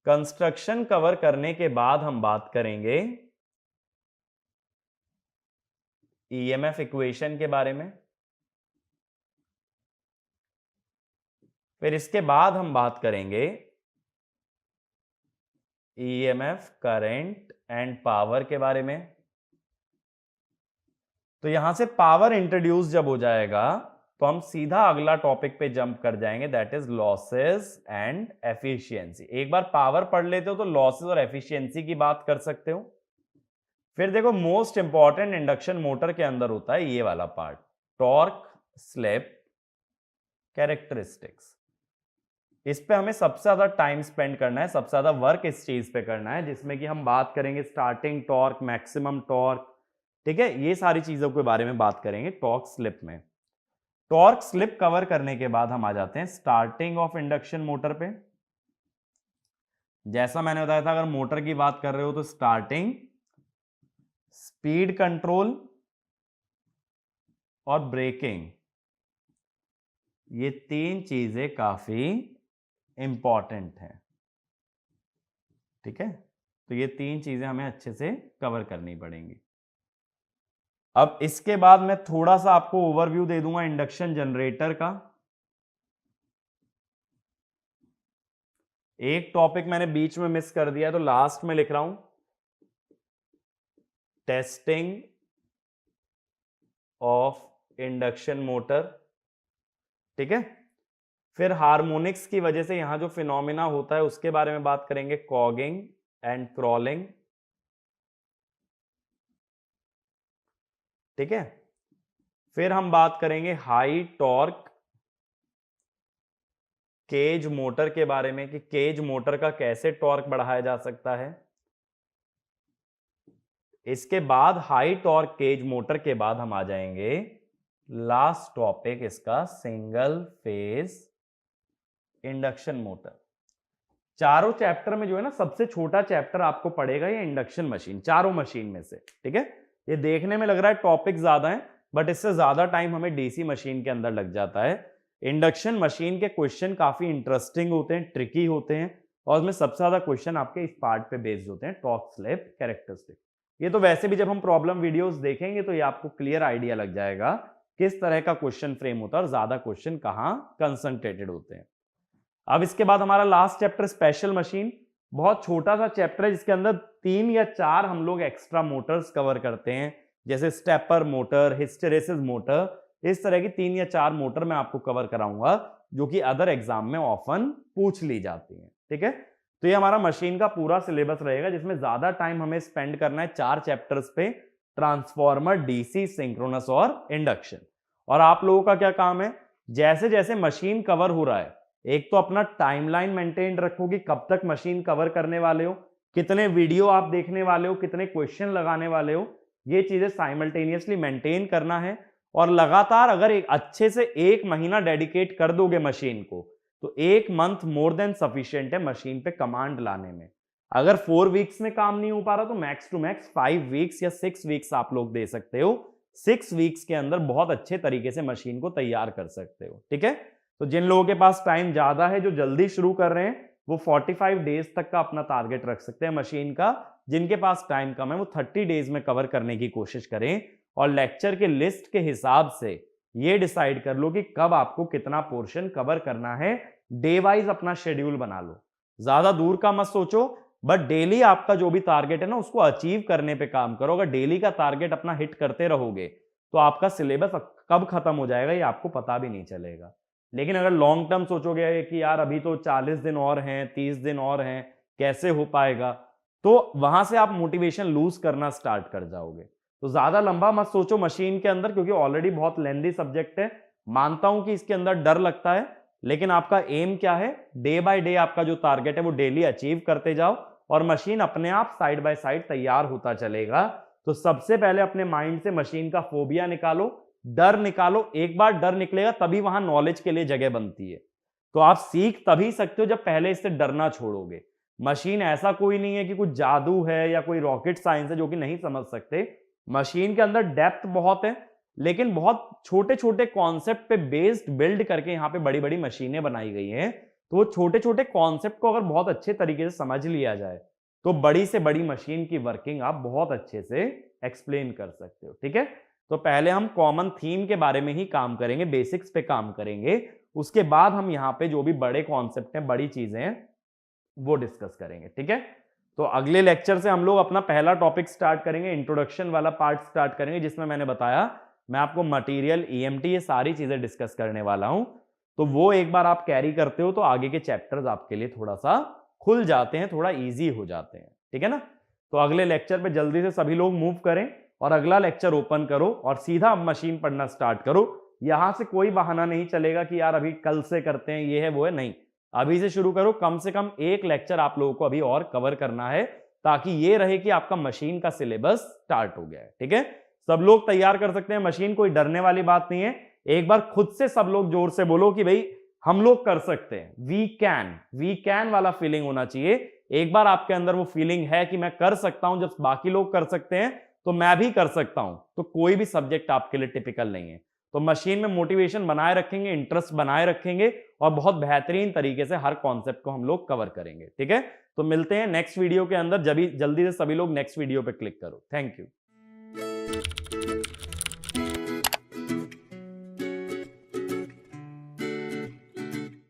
कंस्ट्रक्शन कवर करने के बाद हम बात करेंगे ईएमएफ इक्वेशन के बारे में। फिर इसके बाद हम बात करेंगे ईएमएफ, करंट एंड पावर के बारे में। तो यहां से पावर इंट्रोड्यूस जब हो जाएगा तो हम सीधा अगला टॉपिक पे जंप कर जाएंगे, that is losses and efficiency. एक बार पावर पढ़ लेते हो तो लॉसेस और एफिशिएंसी की बात कर सकते हो। फिर देखो, मोस्ट इंपॉर्टेंट इंडक्शन मोटर के अंदर होता है ये वाला पार्ट, टॉर्क, स्लिप, कैरेक्टरिस्टिक्स। इस पे हमें सबसे ज्यादा टाइम स्पेंड करना है, सबसे ज्यादा वर्क इस चीज पे करना है, जिसमें कि हम बात करेंगे स्टार्टिंग टॉर्क, मैक्सिमम टॉर्क। ठीक है, ये सारी चीजों के बारे में बात करेंगे टॉर्क स्लिप में। टॉर्क स्लिप कवर करने के बाद हम आ जाते हैं स्टार्टिंग ऑफ इंडक्शन मोटर पे। जैसा मैंने बताया था, अगर मोटर की बात कर रहे हो तो स्टार्टिंग, स्पीड कंट्रोल और ब्रेकिंग, ये तीन चीजें काफी इंपॉर्टेंट हैं। ठीक है, तो ये तीन चीजें हमें अच्छे से कवर करनी पड़ेंगी। अब इसके बाद मैं थोड़ा सा आपको ओवरव्यू दे दूंगा इंडक्शन जनरेटर का। एक टॉपिक मैंने बीच में मिस कर दिया, तो लास्ट में लिख रहा हूं, टेस्टिंग ऑफ इंडक्शन मोटर। ठीक है, फिर हार्मोनिक्स की वजह से यहां जो फिनोमिना होता है उसके बारे में बात करेंगे, कॉगिंग एंड क्रॉलिंग। ठीक है, फिर हम बात करेंगे हाई टॉर्क केज मोटर के बारे में कि केज मोटर का कैसे टॉर्क बढ़ाया जा सकता है। इसके बाद हाई टॉर्क केज मोटर के बाद हम आ जाएंगे लास्ट टॉपिक इसका, सिंगल फेज इंडक्शन मोटर। चारों चैप्टर में जो है ना, सबसे छोटा चैप्टर आपको पड़ेगा ये इंडक्शन मशीन, चारों मशीन में से। ठीक है, ये देखने में लग रहा है टॉपिक ज्यादा है, बट इससे ज्यादा टाइम हमें डीसी मशीन के अंदर लग जाता है। इंडक्शन मशीन के क्वेश्चन काफी इंटरेस्टिंग होते हैं, ट्रिकी होते हैं, और उसमें सबसे ज्यादा क्वेश्चन आपके इस पार्ट पे बेस्ड होते हैं, टॉर्क, स्लिप, कैरेक्टरिस्टिक। ये तो वैसे भी जब हम प्रॉब्लम वीडियोस देखेंगे तो ये आपको क्लियर आइडिया लग जाएगा किस तरह का क्वेश्चन फ्रेम होता है और ज्यादा क्वेश्चन कहां कंसंट्रेटेड होते हैं। अब इसके बाद हमारा लास्ट चैप्टर स्पेशल मशीन, बहुत छोटा सा चैप्टर है जिसके अंदर 3 या 4 हम लोग एक्स्ट्रा मोटर्स कवर करते हैं, जैसे स्टेपर मोटर, हिस्टेरेसिस मोटर। इस तरह की 3 या 4 मोटर मैं आपको कवर कराऊंगा जो कि अदर एग्जाम में ऑफन पूछ ली जाती हैं। ठीक है, तो ये हमारा मशीन का पूरा सिलेबस रहेगा जिसमें ज्यादा टाइम हमें स्पेंड करना है 4 चैप्टर्स पे, ट्रांसफॉर्मर, डीसी, सिंक्रोनस और इंडक्शन। और आप लोगों का क्या काम है, जैसे जैसे मशीन कवर हो रहा है, एक तो अपना टाइमलाइन मेंटेन रखो कि कब तक मशीन कवर करने वाले हो, कितने वीडियो आप देखने वाले हो, कितने क्वेश्चन लगाने वाले हो, ये चीजें साइमल्टेनियसली मेंटेन करना है। और लगातार अगर एक अच्छे से 1 महीना डेडिकेट कर दोगे मशीन को, तो 1 मंथ मोर देन सफिशिएंट है मशीन पे कमांड लाने में। अगर 4 वीक्स में काम नहीं हो पा रहा तो मैक्स टू मैक्स 5 वीक्स या 6 वीक्स आप लोग दे सकते हो। 6 वीक्स के अंदर बहुत अच्छे तरीके से मशीन को तैयार कर सकते हो। ठीक है, तो जिन लोगों के पास टाइम ज्यादा है, जो जल्दी शुरू कर रहे हैं, वो 45 डेज तक का अपना टारगेट रख सकते हैं मशीन का। जिनके पास टाइम कम है वो 30 डेज में कवर करने की कोशिश करें, और लेक्चर के लिस्ट के हिसाब से ये डिसाइड कर लो कि कब आपको कितना पोर्शन कवर करना है। डे वाइज अपना शेड्यूल बना लो, ज्यादा दूर का मत सोचो, बट डेली आपका जो भी टारगेट है ना उसको अचीव करने पे काम करो। अगर डेली का टारगेट अपना हिट करते रहोगे तो आपका सिलेबस कब खत्म हो जाएगा ये आपको पता भी नहीं चलेगा। लेकिन अगर लॉन्ग टर्म सोचोगे कि यार अभी तो 40 दिन और हैं, 30 दिन और हैं, कैसे हो पाएगा, तो वहां से आप मोटिवेशन लूज करना स्टार्ट कर जाओगे। तो ज्यादा लंबा मत सोचो मशीन के अंदर, क्योंकि ऑलरेडी बहुत लेंदी सब्जेक्ट है। मानता हूं कि इसके अंदर डर लगता है, लेकिन आपका एम क्या है, डे बाय डे आपका जो टारगेट है वो डेली अचीव करते जाओ और मशीन अपने आप साइड बाय साइड तैयार होता चलेगा। तो सबसे पहले अपने माइंड से मशीन का फोबिया निकालो, डर निकालो। एक बार डर निकलेगा तभी वहां नॉलेज के लिए जगह बनती है। तो आप सीख तभी सकते हो जब पहले इससे डरना छोड़ोगे। मशीन ऐसा कोई नहीं है कि कुछ जादू है या कोई रॉकेट साइंस है जो कि नहीं समझ सकते। मशीन के अंदर डेप्थ बहुत है, लेकिन बहुत छोटे छोटे कॉन्सेप्ट पे बेस्ड बिल्ड करके यहाँ पे बड़ी बड़ी मशीनें बनाई गई हैं। तो वो छोटे छोटे कॉन्सेप्ट को अगर बहुत अच्छे तरीके से समझ लिया जाए तो बड़ी से बड़ी मशीन की वर्किंग आप बहुत अच्छे से एक्सप्लेन कर सकते हो। ठीक है, तो पहले हम कॉमन थीम के बारे में ही काम करेंगे, बेसिक्स पे काम करेंगे। उसके बाद हम यहाँ पे जो भी बड़े कॉन्सेप्ट हैं, बड़ी चीजें हैं, वो डिस्कस करेंगे। ठीक है, तो अगले लेक्चर से हम लोग अपना पहला टॉपिक स्टार्ट करेंगे, इंट्रोडक्शन वाला पार्ट स्टार्ट करेंगे, जिसमें मैंने बताया मैं आपको मटेरियल, ईएमटी, ये सारी चीजें डिस्कस करने वाला हूं। तो वो एक बार आप कैरी करते हो तो आगे के चैप्टर्स आपके लिए थोड़ा सा खुल जाते हैं, थोड़ा इजी हो जाते हैं। ठीक है ना, तो अगले लेक्चर पे जल्दी से सभी लोग मूव करें और अगला लेक्चर ओपन करो और सीधा मशीन पढ़ना स्टार्ट करो। यहां से कोई बहाना नहीं चलेगा कि यार अभी कल से करते हैं, ये है वो है, नहीं, अभी से शुरू करो। कम से कम एक लेक्चर आप लोगों को अभी और कवर करना है, ताकि ये रहे कि आपका मशीन का सिलेबस स्टार्ट हो गया है। ठीक है, सब लोग तैयार कर सकते हैं मशीन, कोई डरने वाली बात नहीं है। एक बार खुद से सब लोग जोर से बोलो कि भाई हम लोग कर सकते हैं, वी कैन वाला फीलिंग होना चाहिए। एक बार आपके अंदर वो फीलिंग है कि मैं कर सकता हूं, जब बाकी लोग कर सकते हैं तो मैं भी कर सकता हूं, तो कोई भी सब्जेक्ट आपके लिए टिपिकल नहीं है। तो मशीन में मोटिवेशन बनाए रखेंगे, इंटरेस्ट बनाए रखेंगे और बहुत बेहतरीन तरीके से हर कॉन्सेप्ट को हम लोग कवर करेंगे। ठीक है, तो मिलते हैं नेक्स्ट वीडियो के अंदर। जल्दी से सभी लोग नेक्स्ट वीडियो पे क्लिक करो। Thank you.